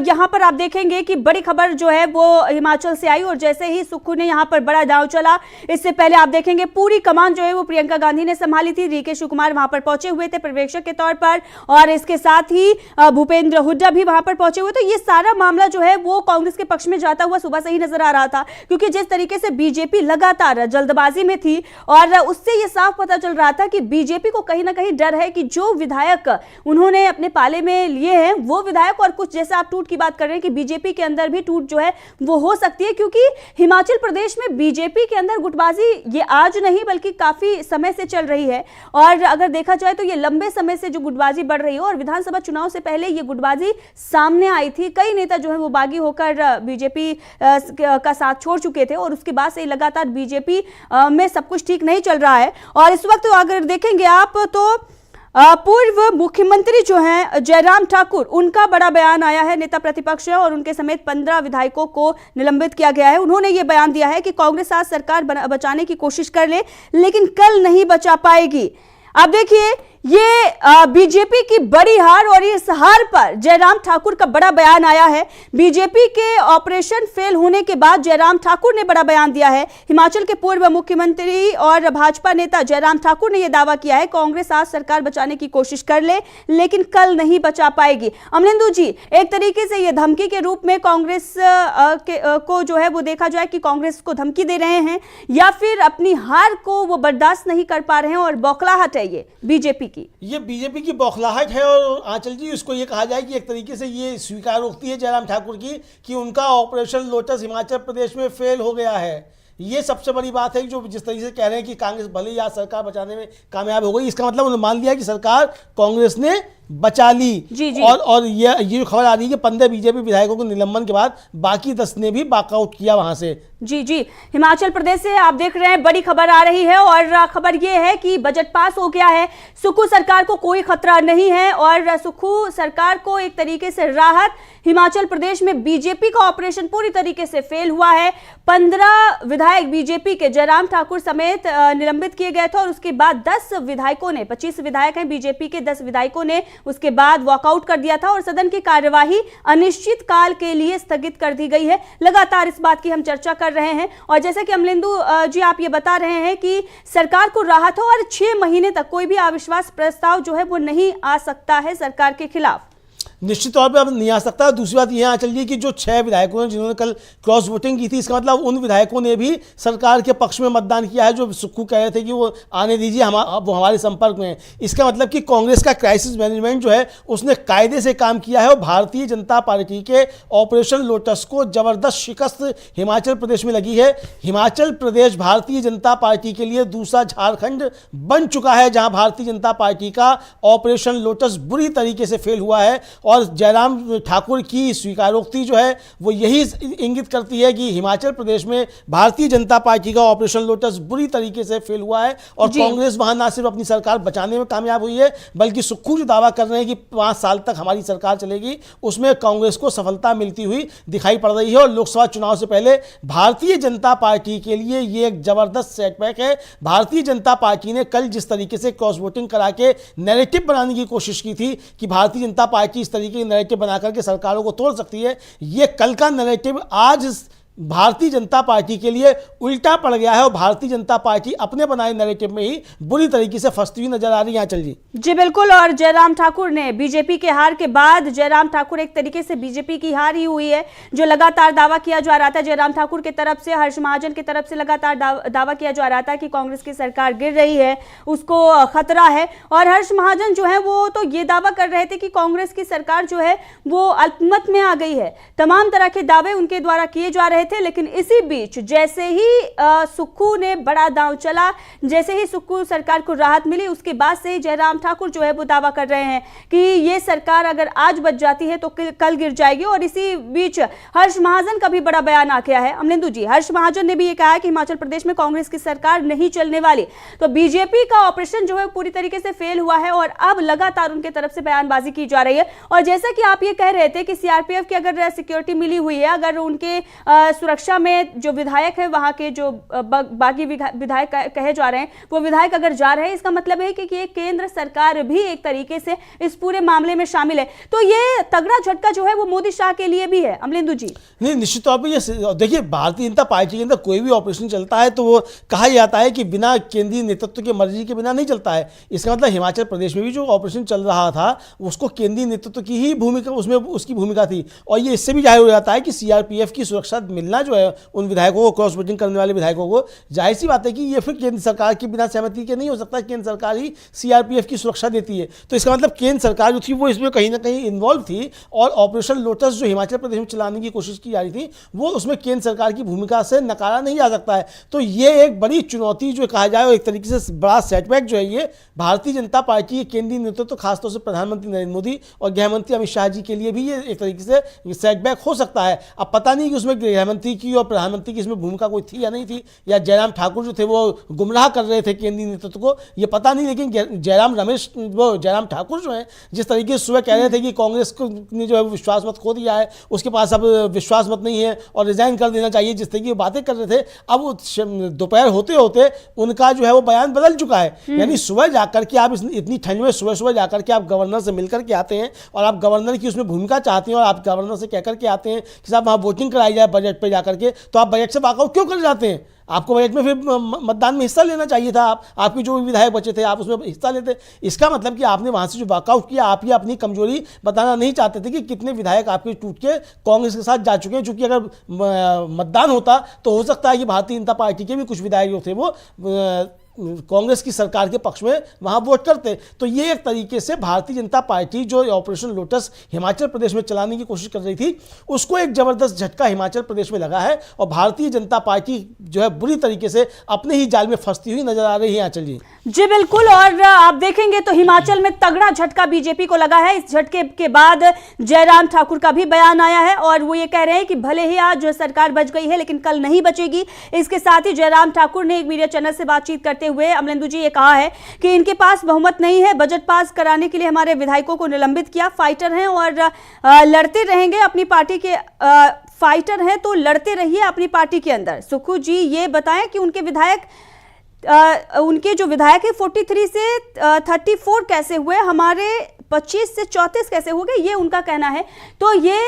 यहाँ पर आप देखेंगे कि बड़ी खबर जो है वो हिमाचल से आई और जैसे ही सुक्खू ने यहाँ पर बड़ा दांव चला, इससे पहले आप देखेंगे पूरी कमान जो है वो प्रियंका गांधी ने संभाली थी। डीके शिव कुमार वहां पर पहुंचे हुए थे पर्यवेक्षक के तौर पर और इसके साथ ही भूपेंद्र हुड्डा भी वहां पर पहुंचे हुए। तो ये सारा मामला जो है वो कांग्रेस के पक्ष में जाता हुआ सुबह से ही नजर आ रहा था, क्योंकि जिस तरीके से बीजेपी लगातार जल्दबाजी में थी और उससे ये साफ पता चल रहा था कि बीजेपी को कहीं ना कहीं डर है कि जो विधायक उन्होंने अपने पाले में लिए हैं वो विधायक, और कुछ जैसे आप टूट की बात कर रहे हैं कि बीजेपी के अंदर भी टूट जो है वो हो सकती है, क्योंकि हिमाचल प्रदेश में बीजेपी के अंदर गुटबाजी ये आज नहीं बल्कि काफी समय से चल रही है। और अगर देखा जाए तो ये लंबे समय से जो गुटबाजी बढ़ रही है और विधानसभा चुनाव से पहले ये गुटबाजी सामने आई थी। कई नेता जो है वो बागी होकर बीजेपी का साथ छोड़ चुके थे और उसके बाद से लगातार बीजेपी में सब कुछ ठीक नहीं चल रहा है। और इस वक्त अगर देखेंगे आप तो पूर्व मुख्यमंत्री जो हैं जयराम ठाकुर, उनका बड़ा बयान आया है। नेता प्रतिपक्ष है और उनके समेत 15 विधायकों को निलंबित किया गया है। उन्होंने ये बयान दिया है कि कांग्रेस आज सरकार बचाने की कोशिश कर ले लेकिन कल नहीं बचा पाएगी। अब देखिए ये बीजेपी की बड़ी हार और इस हार पर जयराम ठाकुर का बड़ा बयान आया है। बीजेपी के ऑपरेशन फेल होने के बाद जयराम ठाकुर ने बड़ा बयान दिया है। हिमाचल के पूर्व मुख्यमंत्री और भाजपा नेता जयराम ठाकुर ने यह दावा किया है कांग्रेस आज सरकार बचाने की कोशिश कर ले लेकिन कल नहीं बचा पाएगी। अमलेंदु जी, एक तरीके से यह धमकी के रूप में कांग्रेस को जो है वो देखा जाए कि कांग्रेस को धमकी दे रहे हैं या फिर अपनी हार को वो बर्दाश्त नहीं कर पा रहे हैं और बौखलाहट है ये बीजेपी की। ये बीजेपी की बौखलाहट है और आंचल जी इसको ये कहा जाए कि एक तरीके से ये स्वीकारोक्ति है जयराम ठाकुर की कि उनका ऑपरेशन लोटस हिमाचल प्रदेश में फेल हो गया है। ये सबसे बड़ी बात है जो जिस तरीके से कह रहे हैं कि कांग्रेस भले ही आज सरकार बचाने में कामयाब हो गई, इसका मतलब उन्होंने मान लिया कि सरकार कांग्रेस ने बचा ली। जी। और ये जो खबर आ रही है कि 15 बीजेपी विधायकों के निलंबन के बाद बाकी 10 ने भी वॉकआउट किया वहां से। जी हिमाचल प्रदेश से आप देख रहे हैं बड़ी खबर आ रही है और खबर ये है कि बजट पास हो गया है, सुक्खू सरकार को कोई खतरा नहीं है और सुक्खू सरकार को एक तरीके से राहत। हिमाचल प्रदेश में बीजेपी का ऑपरेशन पूरी तरीके से फेल हुआ है। 15 विधायक बीजेपी के जयराम ठाकुर समेत निलंबित किए गए थे और उसके बाद 10 विधायकों ने, 25 विधायक हैं बीजेपी के, 10 विधायकों ने उसके बाद वॉकआउट कर दिया था और सदन की कार्यवाही अनिश्चित काल के लिए स्थगित कर दी गई है। लगातार इस बात की हम चर्चा कर रहे हैं और जैसे कि अमलेंदु जी आप ये बता रहे हैं कि सरकार को राहत हो और 6 महीने तक कोई भी अविश्वास प्रस्ताव जो है वो नहीं आ सकता है सरकार के खिलाफ। निश्चित तौर पे अब नहीं आ सकता। दूसरी बात यहाँ चलिए कि जो 6 विधायकों ने जिन्होंने कल क्रॉस वोटिंग की थी, इसका मतलब उन विधायकों ने भी सरकार के पक्ष में मतदान किया है जो सुक्खू कह रहे थे कि वो आने दीजिए, वो हमारे संपर्क में है। इसका मतलब कि कांग्रेस का क्राइसिस मैनेजमेंट जो है उसने कायदे से काम किया है और भारतीय जनता पार्टी के ऑपरेशन लोटस को जबरदस्त शिकस्त हिमाचल प्रदेश में लगी है। हिमाचल प्रदेश भारतीय जनता पार्टी के लिए दूसरा झारखंड बन चुका है जहां भारतीय जनता पार्टी का ऑपरेशन लोटस बुरी तरीके से फेल हुआ है और जयराम ठाकुर की स्वीकारोक्ति जो है वो यही इंगित करती है कि हिमाचल प्रदेश में भारतीय जनता पार्टी का ऑपरेशन लोटस बुरी तरीके से फेल हुआ है और कांग्रेस वहां ना सिर्फ अपनी सरकार बचाने में कामयाब हुई है बल्कि सुक्खू जो दावा कर रहे हैं कि 5 साल तक हमारी सरकार चलेगी, उसमें कांग्रेस को सफलता मिलती हुई दिखाई पड़ रही है। और लोकसभा चुनाव से पहले भारतीय जनता पार्टी के लिए ये एक जबरदस्त सेटबैक है। भारतीय जनता पार्टी ने कल जिस तरीके से क्रॉस वोटिंग करा के नैरेटिव बनाने की कोशिश की थी कि भारतीय जनता पार्टी इस तरीके की नैरेटिव बनाकर के सरकारों को तोड़ सकती है, ये कल का नैरेटिव आज भारतीय जनता पार्टी के लिए उल्टा पड़ गया है और भारतीय जनता पार्टी अपने बनाए नैरेटिव में ही बुरी तरीके से फंसती हुई नजर आ रही है। आंचल जी बिल्कुल। और जयराम ठाकुर ने बीजेपी के हार के बाद, जयराम ठाकुर एक तरीके से बीजेपी की हार ही हुई है जो लगातार दावा किया जा रहा था जयराम ठाकुर की तरफ से, हर्ष महाजन की तरफ से लगातार दावा किया जा रहा था कि कांग्रेस की सरकार गिर रही है, उसको खतरा है। और हर्ष महाजन जो है वो तो ये दावा कर रहे थे कि कांग्रेस की सरकार जो है वो अल्पमत में आ गई है। तमाम तरह के दावे उनके द्वारा किए जा रहे थे, लेकिन इसी बीच जैसे ही सुक्खू ने बड़ा दांव चला, जैसे ही सुक्खू सरकार को राहत मिली, उसके बाद से जयराम ठाकुर जो है वो दावा कर रहे हैं कि ये सरकार अगर आज बच जाती है तो कल गिर जाएगी। और इसी बीच हर्ष महाजन का भी बड़ा बयान आ गया है। अमलेंदु जी, हर्ष महाजन ने भी ये कहा है कि हिमाचल प्रदेश में कांग्रेस की सरकार नहीं चलने वाली। तो बीजेपी का ऑपरेशन जो है पूरी तरीके से फेल हुआ है और अब लगातार उनके तरफ से बयानबाजी की जा रही है। और जैसा कि आप ये कह रहे थे कि सीआरपीएफ की अगर सिक्योरिटी मिली हुई है, अगर उनके सुरक्षा में जो विधायक है वहां के जो बाकी विधायक कहे जा रहे हैं वो विधायक अगर जा रहे हैं, इसका मतलब है कि ये केंद्र सरकार भी एक तरीके से इस पूरे मामले में शामिल है। तो ये तगड़ा झटका जो है वो मोदी शाह के लिए भी है। अमलेंदु जी, नहीं, निश्चित तौर पर ये देखिए, भारतीय जनता पार्टी के अंदर कोई भी ऑपरेशन चलता है तो वो कहा जाता है कि बिना केंद्रीय नेतृत्व की मर्जी के बिना नहीं चलता है। इसका मतलब हिमाचल प्रदेश में भी जो ऑपरेशन चल रहा था उसको केंद्रीय नेतृत्व की ही भूमिका, उसमें उसकी भूमिका थी। और ये इससे भी जाहिर हो जाता है कि सीआरपीएफ की सुरक्षा मिलना जो है उन विधायकों को, क्रॉस वोटिंग करने वाले विधायकों को, जाहिर सी बात है कि ये फिर केंद्र सरकार की बिना सहमति के नहीं हो सकता। केंद्र सरकार ही सीआरपीएफ की सुरक्षा देती है। तो इसका मतलब केंद्र सरकार जो थी वो इसमें कहीं ना कहीं इन्वॉल्व थी और ऑपरेशन लोटस जो हिमाचल प्रदेश में चलाने की कोशिश की जा रही थी वो उसमें केंद्र सरकार की भूमिका से नकारा नहीं जा सकता है। तो ये एक बड़ी चुनौती जो कहा जाए और एक तरीके से बड़ा सेटबैक जो है ये भारतीय जनता पार्टी के केंद्रीय नेतृत्व तो खासतौर से प्रधानमंत्री नरेंद्र मोदी और गृहमंत्री अमित शाह जी के लिए भी ये एक तरीके से सेटबैक हो सकता है। अब पता नहीं कि उसमें गृहमंत्री की और प्रधानमंत्री की इसमें भूमिका कोई थी या नहीं थी, या जयराम ठाकुर जो थे वो गुमराह कर रहे थे केंद्रीय नेतृत्व को, ये पता नहीं। लेकिन जयराम ठाकुर जो है जिस तरीके से सुबह कह रहे थे कि कांग्रेस को ने जो है विश्वास मत खो दिया है, उसके पास अब विश्वास मत नहीं है और रिजाइन कर देना चाहिए, जिस तरीके की बातें कर रहे थे, अब दोपहर होते होते उनका जो है वो बयान बदल चुका है। यानी सुबह जाकर के आप इतनी ठंड में सुबह जाकर के आप गवर्नर से मिलकर के आते हैं और आप गवर्नर की उसमें भूमिका चाहते हैं और आप गवर्नर से कहकर के आते हैं कि साहब वहाँ वोटिंग कराई जाए बजट पे जाकर के, तो आप बजट से वॉकआउट क्यों कर जाते हैं? आपको बजट में फिर मतदान में हिस्सा लेना चाहिए था। आपके जो भी विधायक बचे थे आप उसमें हिस्सा लेते। इसका मतलब कि आपने वहां से जो वॉकआउट किया, आप ये अपनी कमजोरी बताना नहीं चाहते थे कि कितने विधायक आपके टूट के कांग्रेस के साथ जा चुके हैं। चूंकि अगर मतदान होता तो हो सकता है कि भारतीय जनता पार्टी के भी कुछ विधायक जो थे वो कांग्रेस की सरकार के पक्ष में वहां वोट करते। तो ये एक तरीके से भारतीय जनता पार्टी जो ऑपरेशन लोटस हिमाचल प्रदेश में चलाने की कोशिश कर रही थी, उसको एक जबरदस्त झटका हिमाचल प्रदेश में लगा है और भारतीय जनता पार्टी जो है बुरी तरीके से अपने ही जाल में फंसती हुई नजर आ रही है। आंचल जी बिल्कुल, और आप देखेंगे तो हिमाचल में तगड़ा झटका बीजेपी को लगा है। इस झटके के बाद जयराम ठाकुर का भी बयान आया है और वो ये कह रहे हैं कि भले ही आज जो सरकार बच गई है लेकिन कल नहीं बचेगी। इसके साथ ही जयराम ठाकुर ने एक मीडिया चैनल से बातचीत करते हुए अमलेंदु जी ये कहा है कि इनके पास बहुमत नहीं है, बजट पास कराने के लिए हमारे विधायकों को निलंबित किया, फाइटर हैं और लड़ते रहेंगे अपनी पार्टी के, फाइटर हैं तो लड़ते रहिए अपनी पार्टी के अंदर। सुक्खू जी ये बताएं कि उनके जो विधायक है 43 से 34 कैसे हुए, हमारे 25 से 34 कैसे हो गए, ये उनका कहना है। तो ये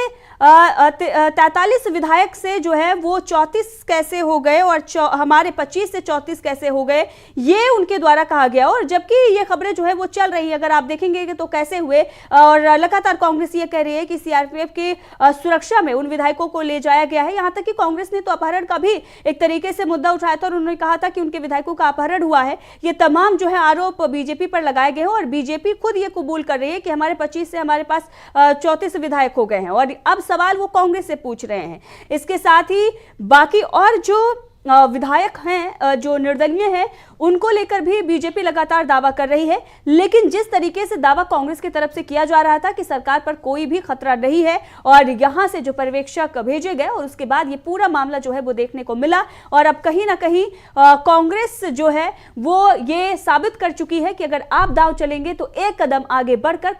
43 विधायक से जो है वो 34 कैसे हो गए और हमारे 25 से 34 कैसे हो गए, ये उनके द्वारा कहा गया। और जबकि ये खबरें जो है वो चल रही है, अगर आप देखेंगे तो कैसे हुए, और लगातार कांग्रेस ये कह रही है कि सीआरपीएफ की सुरक्षा में उन विधायकों को ले जाया गया है। यहाँ तक कि कांग्रेस ने तो अपहरण का भी एक तरीके से मुद्दा उठाया था और उन्होंने कहा था कि उनके विधायकों का अपहरण हुआ है। ये तमाम जो है आरोप बीजेपी पर लगाए गए हैं और बीजेपी खुद ये कबूल कर रही है कि हमारे 25 से हमारे पास 34 विधायक हो गए हैं और अब सवाल वो कांग्रेस से पूछ रहे हैं। इसके साथ ही बाकी और जो विधायक हैं जो निर्दलीय हैं उनको लेकर भी बीजेपी लगातार दावा कर रही है, लेकिन जिस तरीके से दावा कांग्रेस की तरफ से किया जा रहा था कि सरकार पर कोई भी खतरा नहीं है और यहां से जो पर्यवेक्षक भेजे गए और उसके बाद ये पूरा मामला जो है वो देखने को मिला और अब कहीं ना कहीं कांग्रेस जो है वो ये साबित कर चुकी है कि अगर आप दाव चलेंगे तो एक कदम आगे बढ़कर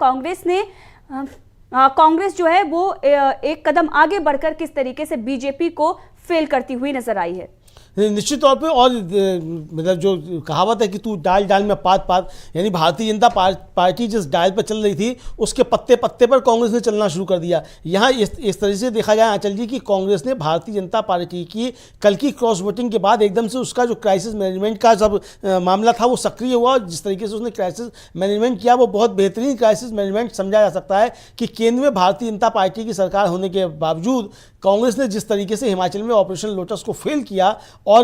कांग्रेस जो है वो एक कदम आगे बढ़कर किस तरीके से बीजेपी को फेल करती हुई नजर आई है। निश्चित तौर पे, और मतलब जो कहावत है कि तू डाल डाल में पात पात, यानी भारतीय जनता पार्टी जिस डाल पर चल रही थी उसके पत्ते पत्ते पर कांग्रेस ने चलना शुरू कर दिया। यहाँ इस तरह से देखा जाए आंचल जी कि कांग्रेस ने भारतीय जनता पार्टी की कल की क्रॉस वोटिंग के बाद एकदम से उसका जो क्राइसिस मैनेजमेंट का सब मामला था वो सक्रिय हुआ। जिस तरीके से उसने क्राइसिस मैनेजमेंट किया वो बहुत बेहतरीन क्राइसिस मैनेजमेंट समझा जा सकता है कि केंद्र में भारतीय जनता पार्टी की सरकार होने के बावजूद कांग्रेस ने जिस तरीके से हिमाचल में ऑपरेशन लोटस को फेल किया और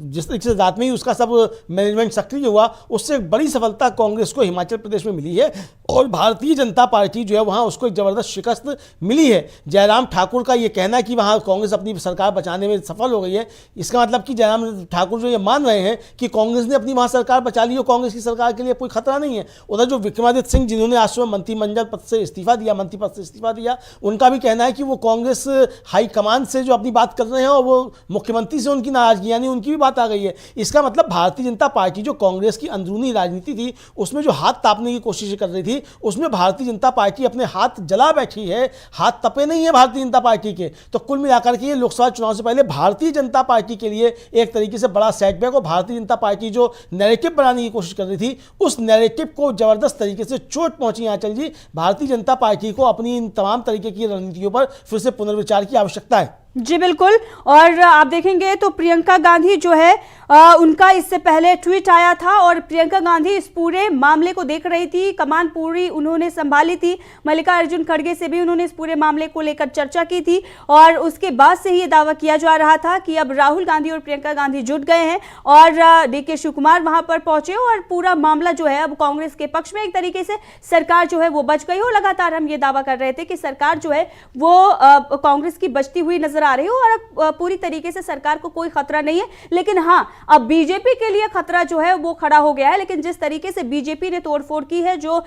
जिस तरीके से रात में ही उसका सब मैनेजमेंट सक्रिय हुआ, उससे एक बड़ी सफलता कांग्रेस को हिमाचल प्रदेश में मिली है और भारतीय जनता पार्टी जो है वहाँ उसको एक ज़बरदस्त शिकस्त मिली है। जयराम ठाकुर का ये कहना कि वहाँ कांग्रेस अपनी सरकार बचाने में सफल हो गई है, इसका मतलब कि जयराम ठाकुर जो ये मान रहे हैं कि कांग्रेस ने अपनी वहाँ सरकार बचा ली और कांग्रेस की सरकार के लिए कोई खतरा नहीं है। उधर जो विक्रमादित्य सिंह जिन्होंने आज सुबह मंत्रिमंडल पद से इस्तीफा दिया, मंत्री पद से इस्तीफा दिया, उनका भी कहना है कि वो कांग्रेस हाईकमान से जो अपनी बात कर रहे हैं और वो मुख्यमंत्री से उनकी नाराजगी, यानी उनकी भी बात आ गई है। इसका मतलब भारतीय जनता पार्टी जो कांग्रेस की अंदरूनी राजनीति थी उसमें जो हाथ तापने की कोशिश कर रही थी उसमें भारतीय जनता पार्टी अपने हाथ जला बैठी है, हाथ तपे नहीं है भारतीय जनता पार्टी के। तो कुल मिलाकर के लोकसभा चुनाव से पहले भारतीय जनता पार्टी के लिए एक तरीके से बड़ा सेटबैक और भारतीय जनता पार्टी जो नैरेटिव बनाने की कोशिश कर रही थी उस नैरेटिव को जबरदस्त तरीके से चोट पहुंची। आंचल जी, भारतीय जनता पार्टी को अपनी इन तमाम तरीके की रणनीतियों पर फिर से पुनर्विचार की आवश्यकता है। जी बिल्कुल, और आप देखेंगे तो प्रियंका गांधी जो है उनका इससे पहले ट्वीट आया था और प्रियंका गांधी इस पूरे मामले को देख रही थी, कमान पूरी उन्होंने संभाली थी। मल्लिकार्जुन खड़गे से भी उन्होंने इस पूरे मामले को लेकर चर्चा की थी और उसके बाद से ही ये दावा किया जा रहा था कि अब राहुल गांधी और प्रियंका गांधी जुट गए हैं और डीके शिव कुमार वहां पर पहुंचे और पूरा मामला जो है अब कांग्रेस के पक्ष में एक तरीके से सरकार जो है वो बच गई हो। लगातार हम ये दावा कर रहे थे कि सरकार जो है वो कांग्रेस की बचती हुई नजर आ रही हो और अब पूरी तरीके से सरकार को कोई खतरा नहीं है। लेकिन हाँ, अब बीजेपी के लिए खतरा जो है वो खड़ा हो गया है। लेकिन जिस तरीके से बीजेपी ने तोड़फोड़ की है, जो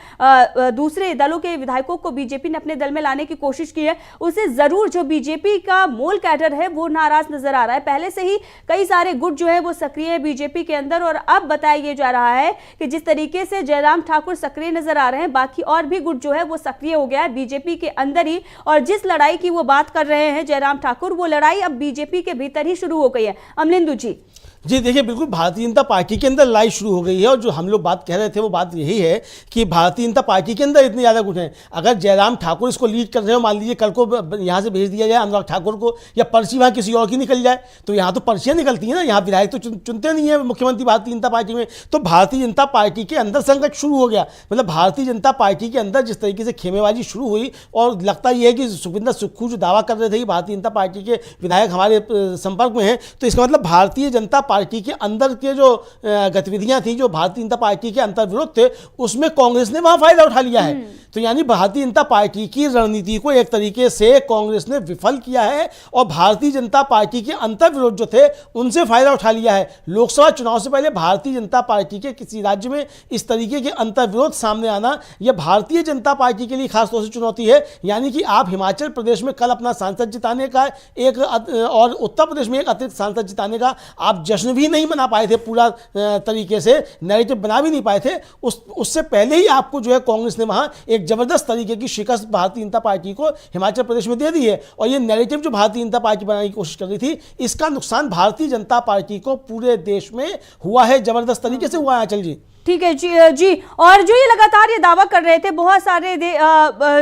दूसरे दलों के विधायकों को बीजेपी ने अपने दल में लाने की कोशिश की है, उसे जरूर जो बीजेपी का मूल कैडर है वो नाराज नजर आ रहा है। पहले से ही कई सारे गुट जो है वो सक्रिय है बीजेपी के अंदर और अब बताया जा रहा है कि जिस तरीके से जयराम ठाकुर सक्रिय नजर आ रहे हैं, बाकी और भी गुट जो है वो सक्रिय हो गया है बीजेपी के अंदर ही। और जिस लड़ाई की वो बात कर रहे हैं जयराम ठाकुर, वो लड़ाई अब बीजेपी के भीतर ही शुरू हो गई है। अमलेंदु जी देखिए, बिल्कुल भारतीय जनता पार्टी के अंदर लड़ाई शुरू हो गई है और जो हम लोग बात कह रहे थे वो बात यही है कि भारतीय जनता पार्टी के अंदर इतने ज़्यादा कुछ हैं। अगर जयराम ठाकुर इसको लीड कर रहे हो, मान लीजिए कल को यहाँ से भेज दिया जाए अनुराग ठाकुर को या पर्ची वहाँ किसी और की निकल जाए, तो यहाँ तो पर्चियाँ निकलती हैं ना, यहाँ विधायक तो चुनते नहीं है मुख्यमंत्री भारतीय जनता पार्टी में। तो भारतीय जनता पार्टी के अंदर संकट शुरू हो गया। मतलब भारतीय जनता पार्टी के अंदर जिस तरीके से खेमेबाजी शुरू हुई और लगता यह है कि सुखविंदर सुक्खू जो दावा कर रहे थे कि भारतीय जनता पार्टी के विधायक हमारे संपर्क में हैं, तो इसका मतलब भारतीय जनता पार्टी के अंदर के जो गतिविधियां थी, जो भारतीय जनता पार्टी के अंतर्विरोध थे, उसमें कांग्रेस ने वहां फायदा उठा लिया है। तो यानी भारतीय जनता पार्टी की रणनीति को एक तरीके से कांग्रेस ने विफल किया है और भारतीय जनता पार्टी के अंतर्विरोध जो थे उनसे फायदा उठा लिया है। लोकसभा चुनाव से पहले भारतीय जनता पार्टी के किसी राज्य में इस तरीके के अंतर्विरोध सामने आना यह भारतीय जनता पार्टी के लिए खासतौर से चुनौती है। यानी कि आप हिमाचल प्रदेश में कल अपना सांसद जिताने का एक और उत्तर प्रदेश में एक अतिरिक्त सांसद जिताने का आप जश्न भी नहीं मना पाए थे, पूरा तरीके से नैरेटिव बना भी नहीं पाए थे। उससे पहले ही आपको जो है कांग्रेस ने वहां एक जबरदस्त तरीके की शिकस्त भारतीय जनता पार्टी को हिमाचल प्रदेश में दे दी है। और ये नैरेटिव जो भारतीय जनता पार्टी बनाने की कोशिश कर रही थी, इसका नुकसान भारतीय जनता पार्टी को पूरे देश में हुआ है, जबरदस्त तरीके से हुआ है। आंचल जी ठीक है जी। और जो ये लगातार ये दावा कर रहे थे बहुत सारे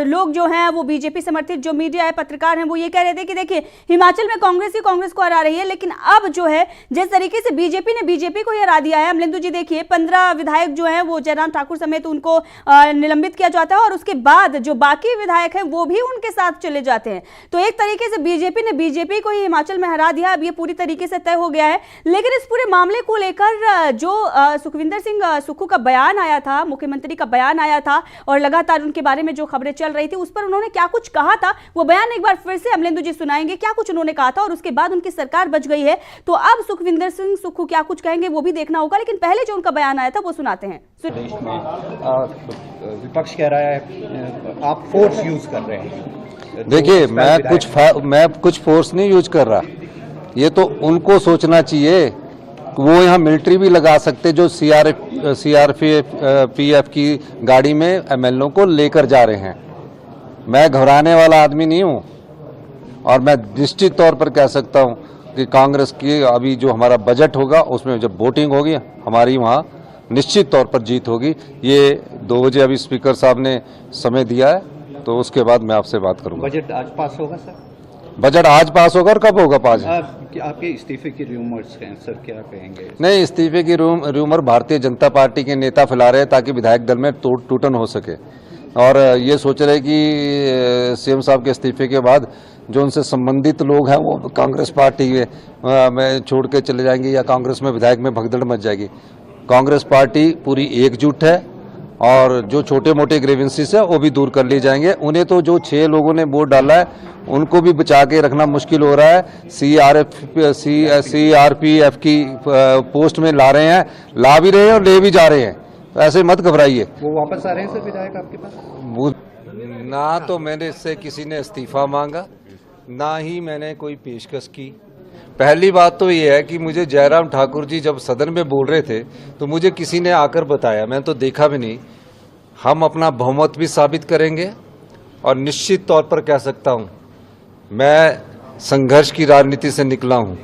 लोग जो हैं वो बीजेपी समर्थित जो मीडिया है, पत्रकार हैं, वो ये कह रहे थे कि देखिए हिमाचल में कांग्रेस ही कांग्रेस को हरा रही है, लेकिन अब जो है जिस तरीके से बीजेपी ने बीजेपी को हरा दिया है, अमलेंदु जी देखिए 15 विधायक जो हैं वो जयराम ठाकुर समेत उनको निलंबित किया जाता है और उसके बाद जो बाकी विधायक हैं वो भी उनके साथ चले जाते हैं। तो एक तरीके से बीजेपी ने बीजेपी को ही हिमाचल में हरा दिया, अब ये पूरी तरीके से तय हो गया है। लेकिन इस पूरे मामले को लेकर जो सुखविंदर सिंह सुक्खू का बयान आया था, मुख्यमंत्री का बयान आया था और लगातार उनके बारे में जो खबरें चल रही थी उस पर उन्होंने क्या कुछ कहा था, वो बयान एक बार फिर से अमलेंदु जी सुनाएंगे क्या कुछ उन्होंने कहा था। और उसके बाद उनकी सरकार बच गई है, तो अब सुखविंदर सिंह सुक्खू क्या कुछ कहेंगे वो भी देखना होगा। लेकिन पहले जो उनका बयान आया था वो सुनाते हैं। देश में विपक्ष कह रहा है आप फोर्स यूज कर रहे हैं। देखिए मैं कुछ फोर्स नहीं यूज कर रहा, ये तो उनको सोचना चाहिए। वो यहाँ मिलिट्री भी लगा सकते जो सीआरपीएफ की गाड़ी में एमएलओ को लेकर जा रहे हैं। मैं घबराने वाला आदमी नहीं हूँ और मैं निश्चित तौर पर कह सकता हूँ कि कांग्रेस की अभी जो हमारा बजट होगा उसमें जब वोटिंग होगी हमारी वहाँ निश्चित तौर पर जीत होगी। ये 2 बजे अभी स्पीकर साहब ने समय दिया है, तो उसके बाद मैं आपसे बात करूँगा। बजट आज पास होगा सर? बजट आज पास होगा और कब होगा पास? आपके इस्तीफे की रूमर्स हैं सर, क्या कहेंगे? नहीं, इस्तीफे की रूमर भारतीय जनता पार्टी के नेता फैला रहे हैं ताकि विधायक दल में टूटन हो सके और ये सोच रहे कि सीएम साहब के इस्तीफे के बाद जो उनसे संबंधित लोग हैं वो कांग्रेस पार्टी में छोड़ के चले जाएंगे या कांग्रेस में विधायक में भगदड़ मच जाएगी। कांग्रेस पार्टी पूरी एकजुट है और जो छोटे मोटे ग्रीवेंसेस है वो भी दूर कर लिए जाएंगे। उन्हें तो जो 6 लोगों ने वोट डाला है उनको भी बचा के रखना मुश्किल हो रहा है। सीआरपीएफ की पोस्ट में ला रहे हैं, ला भी रहे हैं और ले भी जा रहे हैं, तो ऐसे मत घबराइए। वो वापस आ रहे हैं सर विधायक आपके पास? ना तो मैंने इससे किसी ने इस्तीफा मांगा, ना ही मैंने कोई पेशकश की। पहली बात तो ये है कि मुझे जयराम ठाकुर जी जब सदन में बोल रहे थे तो मुझे किसी ने आकर बताया, मैं तो देखा भी नहीं। हम अपना बहुमत भी साबित करेंगे और निश्चित तौर पर कह सकता हूं मैं संघर्ष की राजनीति से निकला हूं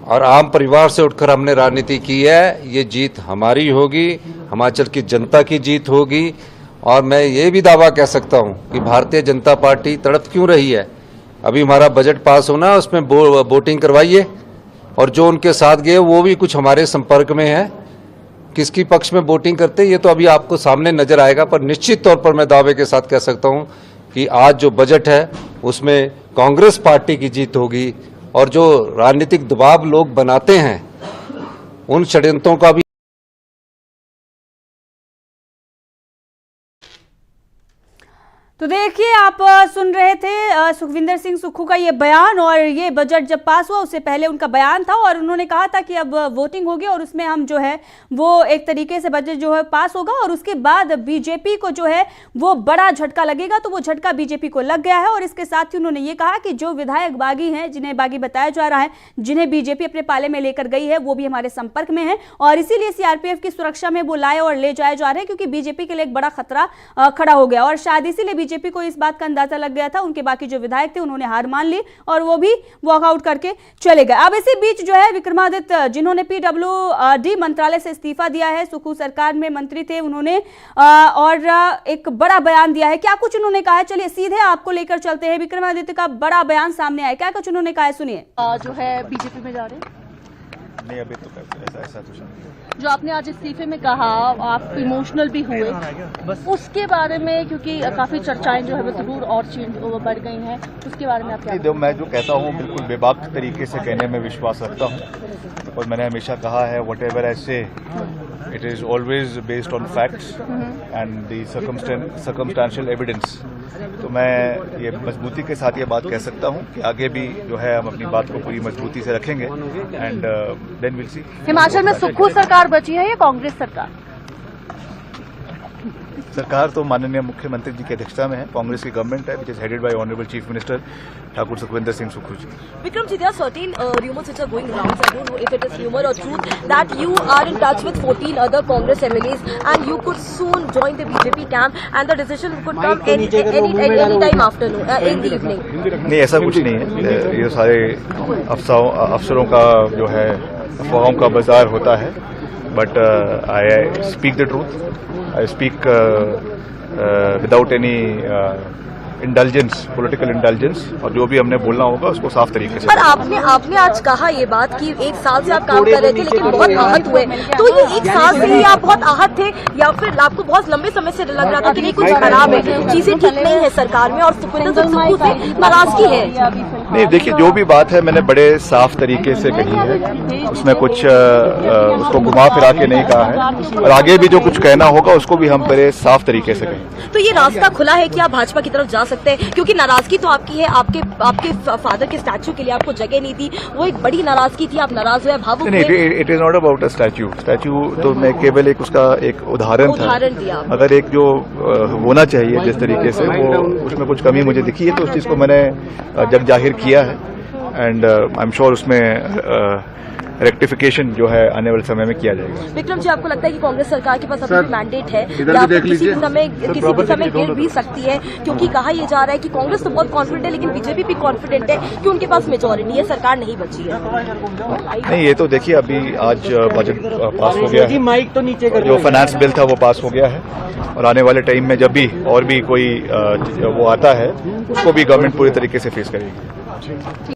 और आम परिवार से उठकर हमने राजनीति की है। ये जीत हमारी होगी, हिमाचल की जनता की जीत होगी और मैं ये भी दावा कह सकता हूं कि भारतीय जनता पार्टी तड़प क्यों रही है। अभी हमारा बजट पास होना है, उसमें वोटिंग करवाइए और जो उनके साथ गए वो भी कुछ हमारे संपर्क में है। किसकी पक्ष में वोटिंग करते ये तो अभी आपको सामने नजर आएगा, पर निश्चित तौर पर मैं दावे के साथ कह सकता हूं कि आज जो बजट है उसमें कांग्रेस पार्टी की जीत होगी और जो राजनीतिक दबाव लोग बनाते हैं उन षड्यंत्रों का भी। तो देखिए आप सुन रहे थे सुखविंदर सिंह सुक्खू का ये बयान और ये बजट जब पास हुआ उससे पहले उनका बयान था और उन्होंने कहा था कि अब वोटिंग होगी और उसमें हम जो है वो एक तरीके से बजट जो है पास होगा और उसके बाद बीजेपी को जो है वो बड़ा झटका लगेगा। तो वो झटका बीजेपी को लग गया है और इसके साथ ही उन्होंने ये कहा कि जो विधायक बागी हैं, जिन्हें बागी बताया जा रहा है, जिन्हें बीजेपी अपने पाले में लेकर गई है, वो भी हमारे संपर्क में है और इसीलिए सीआरपीएफ की सुरक्षा में वो लाए और ले जाए जा रहे हैं क्योंकि बीजेपी के लिए एक बड़ा खतरा खड़ा हो गया और शायद इसीलिए बीजेपी को इस बात का अंदाजा लग गया था। उनके बाकी जो विधायक थे उन्होंने हार मान ली और वो भी वॉकआउट करके चले गए। अब इसी बीच जो है विक्रमादित्य जिन्होंने पीडब्ल्यूडी मंत्रालय से इस्तीफा दिया है, सुक्खू सरकार में मंत्री थे उन्होंने और एक बड़ा बयान दिया है। क्या कुछ उन्होंने कहा है, चलिए सीधे आपको लेकर चलते हैं। विक्रमादित्य का बड़ा बयान सामने आया, क्या कुछ उन्होंने कहा है सुनिए। जो है बीजेपी में जा रहे हैं? नहीं, अभी तो ऐसा कुछ नहीं। जो आपने आज इस्तीफे में कहा, आप इमोशनल भी हुए, उसके बारे में क्योंकि काफी चर्चाएं जो है वो जरूर और बढ़ गई हैं, उसके बारे में आप क्या? मैं जो कहता हूँ बिल्कुल बेबाक तरीके से कहने में विश्वास रखता हूँ। और मैंने हमेशा कहा है वट एवर आई से it is always based on facts and the circumstantial evidence. तो मैं ये मजबूती के साथ ये बात कह सकता हूँ कि आगे भी जो है हम अपनी बात को पूरी मजबूती से रखेंगे and then will see. Himachal में सुक्खू सरकार बची है या कांग्रेस सरकार? सरकार तो माननीय मुख्यमंत्री जी की अध्यक्षता में है, कांग्रेस की गवर्नमेंट है which is headed by honourable chief minister Thakur Sukhvinder Singh Sukhu ji. Vikram ji, there are certain rumors which are going around. I don't know if it is rumor or truth that you are in touch with 14 other Congress MLAs and you could soon join the BJP camp and the decision could come any time afternoon in the evening. नहीं, ऐसा कुछ नहीं है। ये सारे अफसरों का जो है अफवाहों का बाजार होता है, but I speak the truth, I speak without any indulgence, political indulgence, और जो भी हमने बोलना होगा उसको साफ तरीके से। पर आपने आज कहा ये बात कि 1 साल से आप काम कर रहे थे लेकिन बहुत आहत हुए, तो ये 1 साल से ही आप बहुत आहत थे या फिर आपको बहुत लंबे समय से लग रहा था कि नहीं कुछ खराब है, चीजें ठीक नहीं है सरकार में और सुखविंदर सिंह सुक्खू से नाराजगी है? नहीं, देखिए जो भी बात है मैंने बड़े साफ तरीके से कही है, उसमें कुछ उसको घुमा फिरा के नहीं कहा है, और आगे भी जो कुछ कहना होगा उसको भी हम बड़े साफ तरीके से कहें। तो ये रास्ता खुला है कि आप भाजपा की तरफ जा सकते हैं, क्योंकि नाराजगी तो आपकी है, आपके फादर के स्टैचू के लिए आपको जगह नहीं दी, वो एक बड़ी नाराजगी थी, आप नाराज हुए, भावुक हुए। नहीं, it is not about a statue तो मैं केवल एक उसका एक उदाहरण दिया। अगर एक जो होना चाहिए जिस तरीके से वो उसमें कुछ कमी मुझे दिखी है तो उस चीज को मैंने जग जाहिर किया है एंड आई एम श्योर उसमें रेक्टिफिकेशन जो है आने वाले समय में किया जाएगा। विक्रम जी, आपको लगता है कि कांग्रेस सरकार के पास अभी भी मैंडेट है या किसी भी समय गिर भी सकती है, क्योंकि कहा यह जा रहा है कि कांग्रेस तो बहुत कॉन्फिडेंट है लेकिन बीजेपी भी कॉन्फिडेंट है कि उनके पास मेजोरिटी है, सरकार नहीं बची है? नहीं, ये तो देखिए अभी आज बजट पास हो गया है, जो फाइनेंस बिल था वो पास हो गया है, और आने वाले टाइम में जब भी और भी कोई वो आता है उसको भी गवर्नमेंट पूरी तरीके से फेस करेगी।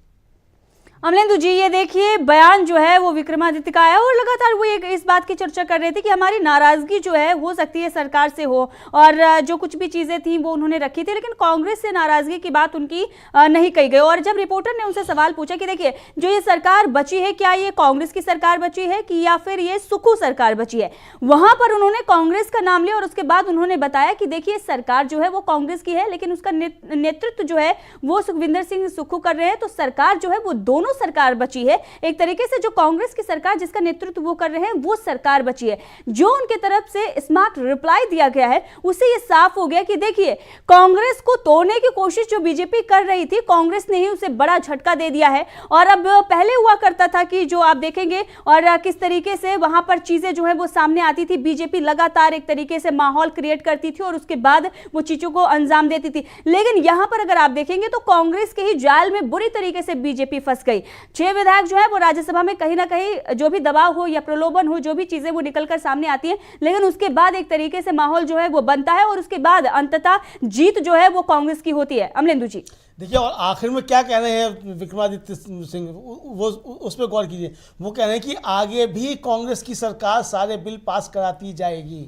अमलेंदु जी, ये देखिए बयान जो है वो विक्रमादित्य का आया और लगातार वो इस बात की चर्चा कर रहे थे कि हमारी नाराजगी जो है हो सकती है सरकार से हो, और जो कुछ भी चीजें थी वो उन्होंने रखी थी, लेकिन कांग्रेस से नाराजगी की बात उनकी नहीं कही गई। और जब रिपोर्टर ने उनसे सवाल पूछा कि देखिए जो ये सरकार बची है, क्या ये कांग्रेस की सरकार बची है कि या फिर ये सुक्खू सरकार बची है, वहां पर उन्होंने कांग्रेस का नाम लिया और उसके बाद उन्होंने बताया कि देखिए सरकार जो है वो कांग्रेस की है लेकिन उसका नेतृत्व जो है वो सुखविंदर सिंह सुक्खू कर रहे हैं, तो सरकार जो है वो दोनों सरकार बची है। एक तरीके से जो कांग्रेस की सरकार जिसका नेतृत्व वो कर रहे हैं वो सरकार बची है। जो उनके तरफ से स्मार्ट रिप्लाई दिया गया है उससे ये साफ हो गया कि देखिए कांग्रेस को तोड़ने की कोशिश जो बीजेपी कर रही थी, कांग्रेस ने ही उसे बड़ा झटका दे दिया है। और अब पहले हुआ करता था कि जो आप देखेंगे और किस तरीके से वहां पर चीजें जो है वो सामने आती थी, बीजेपी लगातार एक तरीके से माहौल क्रिएट करती थी और उसके बाद वो चीजों को अंजाम देती थी। लेकिन यहां पर अगर आप देखेंगे तो कांग्रेस के ही जाल में बुरी तरीके से बीजेपी फंस गई। 6 विधायक जो है वो राज्यसभा में कहीं ना कहीं जो भी दबाव हो या प्रलोभन हो, जो भी चीजें वो निकलकर सामने आती हैं, लेकिन उसके बाद एक तरीके से माहौल जो है वो बनता है और उसके बाद अंततः जीत जो है वो कांग्रेस की होती है। अमलेंदु जी देखिए, और आखिर में क्या कह रहे हैं विक्रमादित्य सिंह, वो उस पर गौर कीजिए। वो कह रहे हैं कि आगे भी कांग्रेस की सरकार सारे बिल पास कराती जाएगी।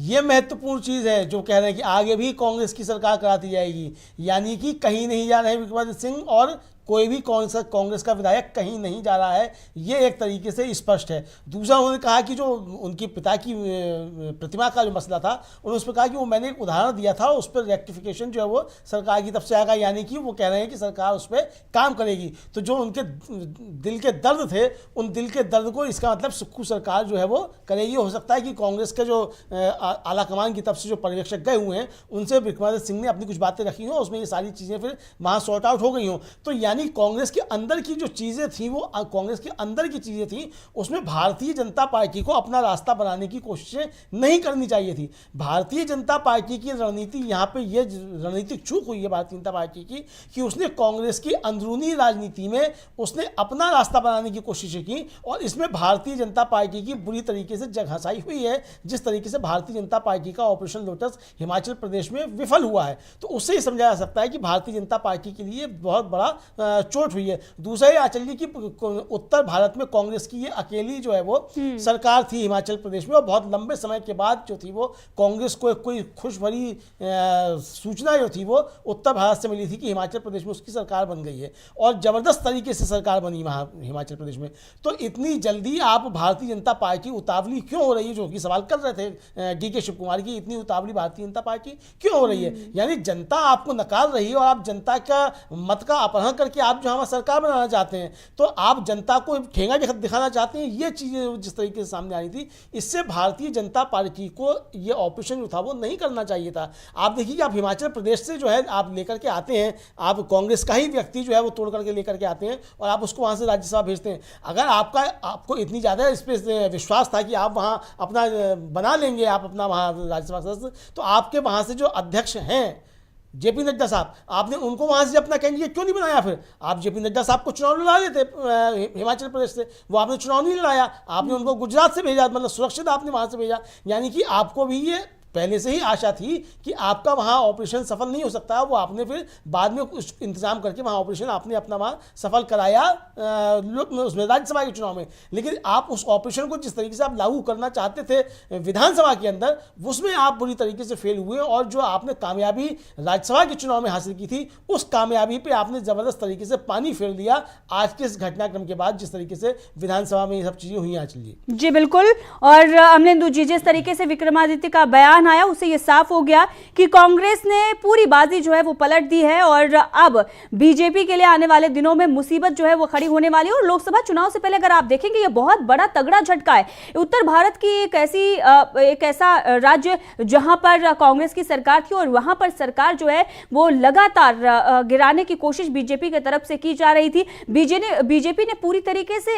ये महत्वपूर्ण चीज है जो कह रहे हैं कि आगे भी कांग्रेस की सरकार कराती जाएगी, यानी कि कहीं नहीं जा रहे हैं विक्रमादित्य सिंह और कोई भी कांग्रेस का विधायक कहीं नहीं जा रहा है, ये एक तरीके से स्पष्ट है। दूसरा उन्होंने कहा कि जो उनके पिता की प्रतिमा का जो मसला था, उन्होंने उस पर कहा कि वो मैंने एक उदाहरण दिया था, उस पर रेक्टिफिकेशन जो है वो सरकार की तरफ से आएगा, यानी कि वो कह रहे हैं कि सरकार उस पर काम करेगी। तो जो उनके दिल के दर्द थे, उन दिल के दर्द को इसका मतलब सुक्खू सरकार जो है वो करेगी। हो सकता है कि कांग्रेस के जो आलाकमान की तरफ से जो पर्यवेक्षक गए हुए हैं उनसे विक्रमादित्य सिंह ने अपनी कुछ बातें रखी हों, उसमें ये सारी चीज़ें फिर वहाँ सॉर्ट आउट हो गई हों। तो यानी कांग्रेस के अंदर की जो चीजें थी, वो कांग्रेस के अंदर की चीजें थी, उसमें भारतीय जनता पार्टी को अपना रास्ता बनाने की कोशिशें नहीं करनी चाहिए थी। भारतीय जनता पार्टी की रणनीति, यहाँ पे ये रणनीतिक चूक हुई है भारतीय जनता पार्टी की कि उसने कांग्रेस की अंदरूनी राजनीति में उसने अपना रास्ता बनाने की कोशिशें की, और इसमें भारतीय जनता पार्टी की बुरी तरीके से जगहसाई हुई है। जिस तरीके से भारतीय जनता पार्टी का ऑपरेशन लोटस हिमाचल प्रदेश में विफल हुआ है, तो उससे ही समझा जा सकता है कि भारतीय जनता पार्टी के लिए बहुत बड़ा चोट हुई है। दूसरा ये आंचल जी की उत्तर भारत में कांग्रेस की ये अकेली जो है वो सरकार थी हिमाचल प्रदेश में, और बहुत लंबे समय के बाद जो थी वो कांग्रेस को कोई खुश भरी सूचना जो थी वो उत्तर भारत से मिली थी कि हिमाचल प्रदेश में उसकी सरकार बन गई है, और ज़बरदस्त तरीके से सरकार बनी वहाँ हिमाचल प्रदेश में। तो इतनी जल्दी आप भारतीय जनता पार्टी उतावली क्यों हो रही है, जो कि सवाल कर रहे थे DK शिव कुमार की, इतनी उतावली भारतीय जनता पार्टी क्यों हो रही है? यानी जनता आपको नकार रही है और आप जनता का मत का अपहरण करके आप जो हमारा सरकार बनाना चाहते हैं, तो आप जनता को ठेंगा दिखाना चाहते हैं। ये चीज़ें जिस तरीके से सामने आ रही थी, इससे भारतीय जनता पार्टी को ये ऑपरेशन जो था वो नहीं करना चाहिए था। आप देखिए कि आप हिमाचल प्रदेश से जो है आप लेकर के आते हैं, आप कांग्रेस का ही व्यक्ति जो है वो तोड़ करके लेकर के आते हैं और आप उसको वहाँ से राज्यसभा भेजते हैं। अगर आपको इतनी ज़्यादा इस पर विश्वास था कि आप वहाँ अपना बना लेंगे, आप अपना वहाँ राज्यसभा सदस्य, तो आपके वहाँ से जो अध्यक्ष हैं JP नड्डा साहब, आपने उनको वहाँ से अपना कैंडिडेट क्यों नहीं बनाया? फिर आप JP नड्डा साहब को चुनाव लड़ा लेते हिमाचल प्रदेश से, वो आपने चुनाव नहीं लड़ाया, आपने उनको गुजरात से भेजा, मतलब सुरक्षित आपने वहाँ से भेजा। यानी कि आपको भी ये पहले से ही आशा थी कि आपका वहाँ ऑपरेशन सफल नहीं हो सकता, वो आपने फिर बाद में कुछ इंतजाम करके वहाँ ऑपरेशन आपने अपना वहाँ सफल कराया उसमें राज्यसभा के चुनाव में। लेकिन आप उस ऑपरेशन को जिस तरीके से आप लागू करना चाहते थे विधानसभा के अंदर, उसमें आप बुरी तरीके से फेल हुए, और जो आपने कामयाबी राज्यसभा के चुनाव में हासिल की थी, उस कामयाबी पर आपने ज़बरदस्त तरीके से पानी फेर दिया आज के इस घटनाक्रम के बाद, जिस तरीके से विधानसभा में ये सब चीज़ें हुई। आज जी बिल्कुल, और अमलेंदु जी, जिस तरीके से विक्रमादित्य का बयान आया उससे ये साफ हो गया कि कांग्रेस ने पूरी बाजी जो है वो पलट दी है, और अब बीजेपी के लिए आने वाले दिनों में मुसीबत जो है वो खड़ी होने वाली है। और लोकसभा चुनाव से पहले अगर आप देखेंगे, ये बहुत बड़ा तगड़ा झटका है। उत्तर भारत की एक ऐसा राज्य जहां पर कांग्रेस की सरकार थी, और वहां पर सरकार जो है वो लगातार गिराने की कोशिश बीजेपी की तरफ से की जा रही थी। बीजेपी ने पूरी तरीके से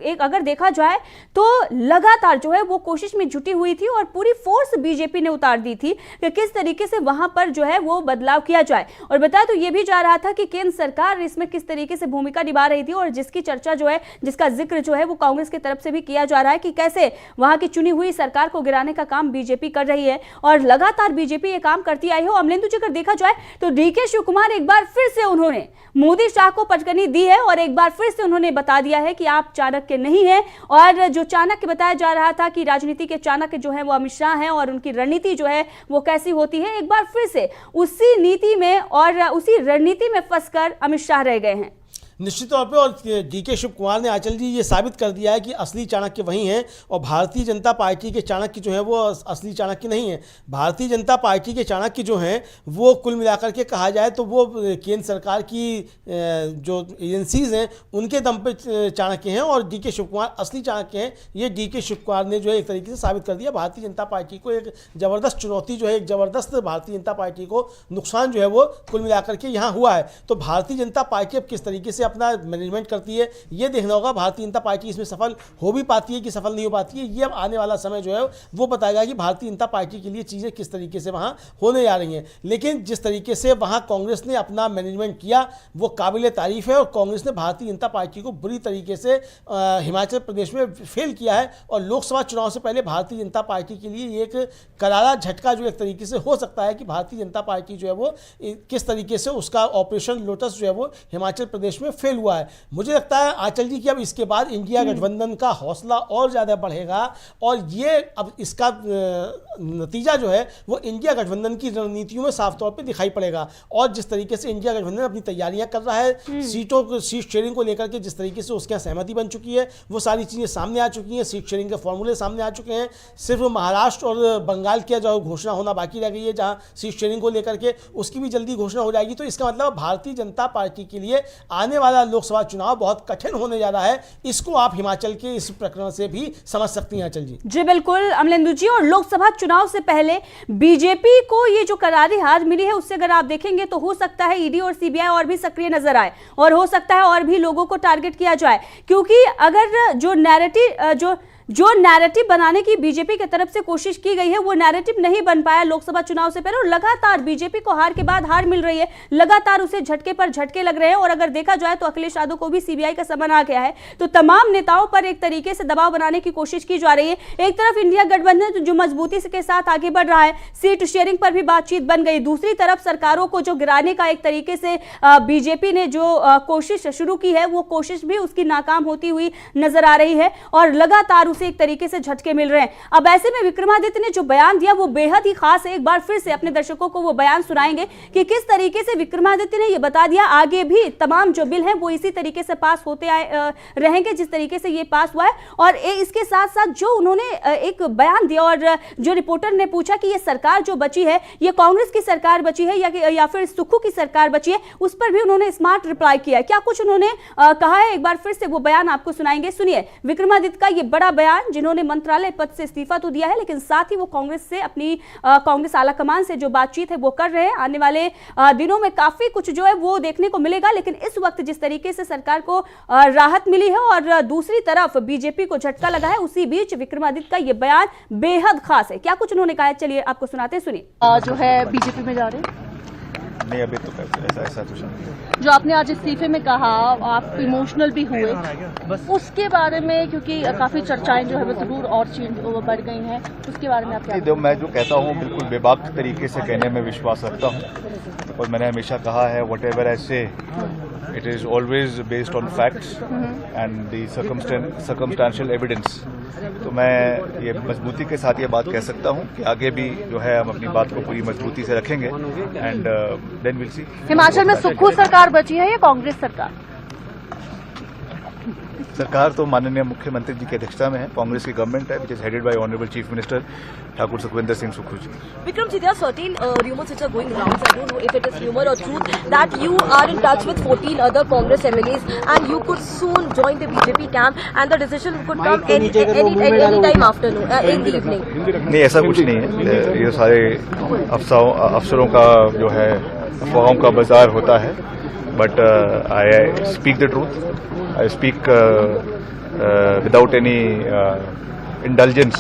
एक अगर देखा जाए तो लगातार जो है वो कोशिश में जुटी हुई थी, और पूरी फोर्स बीजेपी ने उतार दी थी कि किस तरीके से वहां पर जो है वो बदलाव किया जाए। और बताया तो ये भी जा रहा था कि केंद्र सरकार इसमें किस तरीके से भूमिका निभा रही थी, और जिसकी चर्चा जो है, जिसका जिक्र जो है वो कांग्रेस की तरफ से भी किया जा रहा है कि कैसे वहां की चुनी हुई सरकार को गिराने का काम बीजेपी कर रही है, और लगातार बीजेपी ये काम करती आई है। अमलेंदु जी, अगर देखा जाए तो DK शिव कुमार एक बार फिर से उन्होंने मोदी शाह को पटकनी दी है, और एक बार फिर से उन्होंने बता दिया है कि आप चाणक्य नहीं है। और जो चाणक्य बताया जा रहा था कि राजनीति के चाणक्य जो है वो अमित शाह हैं, और उनकी रणनीति जो है वो कैसी होती है, एक बार फिर से उसी नीति में और उसी रणनीति में फंसकर अमित शाह रह गए हैं। निश्चित तौर पे, और DK शिव कुमार ने आंचल जी ये साबित कर दिया है कि असली चाणक्य वही हैं, और भारतीय जनता पार्टी के चाणक्य जो है वो असली चाणक्य नहीं है। भारतीय जनता पार्टी के चाणक्य जो हैं वो कुल मिलाकर के कहा जाए तो वो केंद्र सरकार की जो एजेंसीज हैं उनके दम पे चाणक्य हैं, और DK शिव कुमार असली चाणक्य हैं। ये DK शिव कुमार ने जो है एक तरीके से साबित कर दिया। भारतीय जनता पार्टी को एक ज़बरदस्त चुनौती जो है, एक ज़बरदस्त भारतीय जनता पार्टी को नुकसान जो है वो कुल मिलाकर के यहाँ हुआ है। तो भारतीय जनता पार्टी अब किस तरीके से अपना मैनेजमेंट करती है, ये देखना होगा। भारतीय जनता पार्टी इसमें सफल हो भी पाती है कि सफल नहीं हो पाती है, ये अब आने वाला समय जो है वो बताएगा कि भारतीय जनता पार्टी के लिए चीज़ें किस तरीके से वहाँ होने जा रही हैं। लेकिन जिस तरीके से वहाँ कांग्रेस ने अपना मैनेजमेंट किया वो काबिल तारीफ है, और कांग्रेस ने भारतीय जनता पार्टी को बुरी तरीके से हिमाचल प्रदेश में फेल किया है। और लोकसभा चुनाव से पहले भारतीय जनता पार्टी के लिए एक करारा झटका जो एक तरीके से हो सकता है कि भारतीय जनता पार्टी जो है वो किस तरीके से उसका ऑपरेशन लोटस जो है वो हिमाचल प्रदेश में फेल हुआ है। मुझे लगता है आंचल जी कि अब इसके बाद इंडिया गठबंधन का हौसला और ज़्यादा बढ़ेगा, और ये अब इसका नतीजा जो है वो इंडिया गठबंधन की रणनीतियों में साफ तौर पे दिखाई पड़ेगा। और जिस तरीके से इंडिया गठबंधन अपनी तैयारियां कर रहा है, सीट शेयरिंग को लेकर के जिस तरीके से उसके यहाँ सहमति बन चुकी है, वो सारी चीज़ें सामने आ चुकी हैं, सीट शेयरिंग के फॉर्मूले सामने आ चुके हैं। सिर्फ महाराष्ट्र और बंगाल की जो घोषणा होना बाकी रह गई है, जहाँ सीट शेयरिंग को लेकर के उसकी भी जल्दी घोषणा हो जाएगी। तो इसका मतलब भारतीय जनता पार्टी के लिए आने वाला लोकसभा चुनाव बहुत कठिन होने जा रहा है। इसको आप हिमाचल के इस प्रकरण से भी समझ सकती हैं आंचल जी। जी बिल्कुल अमलेंदु जी, और लोकसभा चुनाव से पहले बीजेपी को ये जो करारी हार मिली है उससे अगर आप देखेंगे तो हो सकता है ईडी और सीबीआई और भी सक्रिय नजर आए, और हो सकता है और भी लोगों को टारगेट किया जाए, क्योंकि अगर जो नैरेटिव जो जो नैरेटिव बनाने की बीजेपी की तरफ से कोशिश की गई है वो नैरेटिव नहीं बन पाया लोकसभा चुनाव से पहले, और लगातार बीजेपी को हार के बाद हार मिल रही है, लगातार उसे झटके पर झटके लग रहे हैं। और अगर देखा जाए तो अखिलेश यादव को भी सीबीआई का समन आ गया है, तो तमाम नेताओं पर एक तरीके से दबाव बनाने की कोशिश की जा रही है। एक तरफ इंडिया गठबंधन जो मजबूती के साथ आगे बढ़ रहा है, सीट शेयरिंग पर भी बातचीत बन गई, दूसरी तरफ सरकारों को जो गिराने का एक तरीके से बीजेपी ने जो कोशिश शुरू की है वो कोशिश भी उसकी नाकाम होती हुई नजर आ रही है और लगातार उसे एक तरीके से झटके मिल रहे हैं। अब ऐसे में विक्रमादित्य ने जो बयान दिया वो बेहद ही खास है। एक बार फिर से अपने दर्शकों को वो बयान सुनाएंगे कि किस तरीके से विक्रमादित्य ने ये बता दिया आगे भी तमाम जो बिल हैं वो इसी तरीके से पास होते आए रहेंगे जिस तरीके से ये पास हुआ है। और इसके साथ साथ जो उन्होंने एक बयान दिया और जो रिपोर्टर ने पूछा कि ये सरकार जो बची है ये कांग्रेस की सरकार बची है या फिर सुक्खू की सरकार बची है, उस पर भी उन्होंने स्मार्ट रिप्लाई किया है। क्या कुछ उन्होंने कहा है, एक बार फिर से वो बयान आपको सुनाएंगे। सुनिए विक्रमादित्य का ये बड़ा बयान, जिन्होंने मंत्रालय पद से इस्तीफा तो दिया है लेकिन साथ ही वो कांग्रेस से अपनी कांग्रेस आलाकमान से जो बातचीत है वो कर रहे हैं। आने वाले दिनों में काफी कुछ जो है वो देखने को मिलेगा, लेकिन इस वक्त जिस तरीके से सरकार को राहत मिली है और दूसरी तरफ बीजेपी को झटका लगा है, उसी बीच विक्रमादित्य का ये बयान बेहद खास है। क्या कुछ उन्होंने कहा है, चलिए आपको सुनाते हैं, सुनिए। जो है बीजेपी में जा रहे हैं? नहीं, अभी तो ऐसा कुछ नहीं। जो आपने आज इस्तीफे में कहा, आप इमोशनल भी हुए, उसके बारे में क्योंकि काफी चर्चाएं जो है वो जरूर और बढ़ गई हैं, उसके बारे में आप क्या? मैं जो कहता हूँ बिल्कुल बेबाक तरीके से कहने में विश्वास रखता हूँ और मैंने हमेशा कहा है वट एवर आई से it is always based on facts and the circumstantial evidence. तो मैं ये मजबूती के साथ ये बात कह सकता हूँ कि आगे भी जो है हम अपनी बात को पूरी मजबूती से रखेंगे and then will see. Himachal में सुक्खू सरकार बची है या कांग्रेस सरकार? सरकार तो माननीय मुख्यमंत्री जी की अध्यक्षता में है, कांग्रेस की गवर्नमेंट है which is headed by honourable chief minister Thakur Sukhvinder Singh Sukhu ji. Vikram ji, there are certain rumors which are going around. I don't know if it is rumor or truth that you are in touch with 14 other Congress MLAs and you could soon join the BJP camp and the decision could come any time afternoon in the evening. नहीं, ऐसा कुछ नहीं है। ये सारे अफसरों का जो है अफवाहों का बाजार होता है, but I speak the truth, I speak without any indulgence.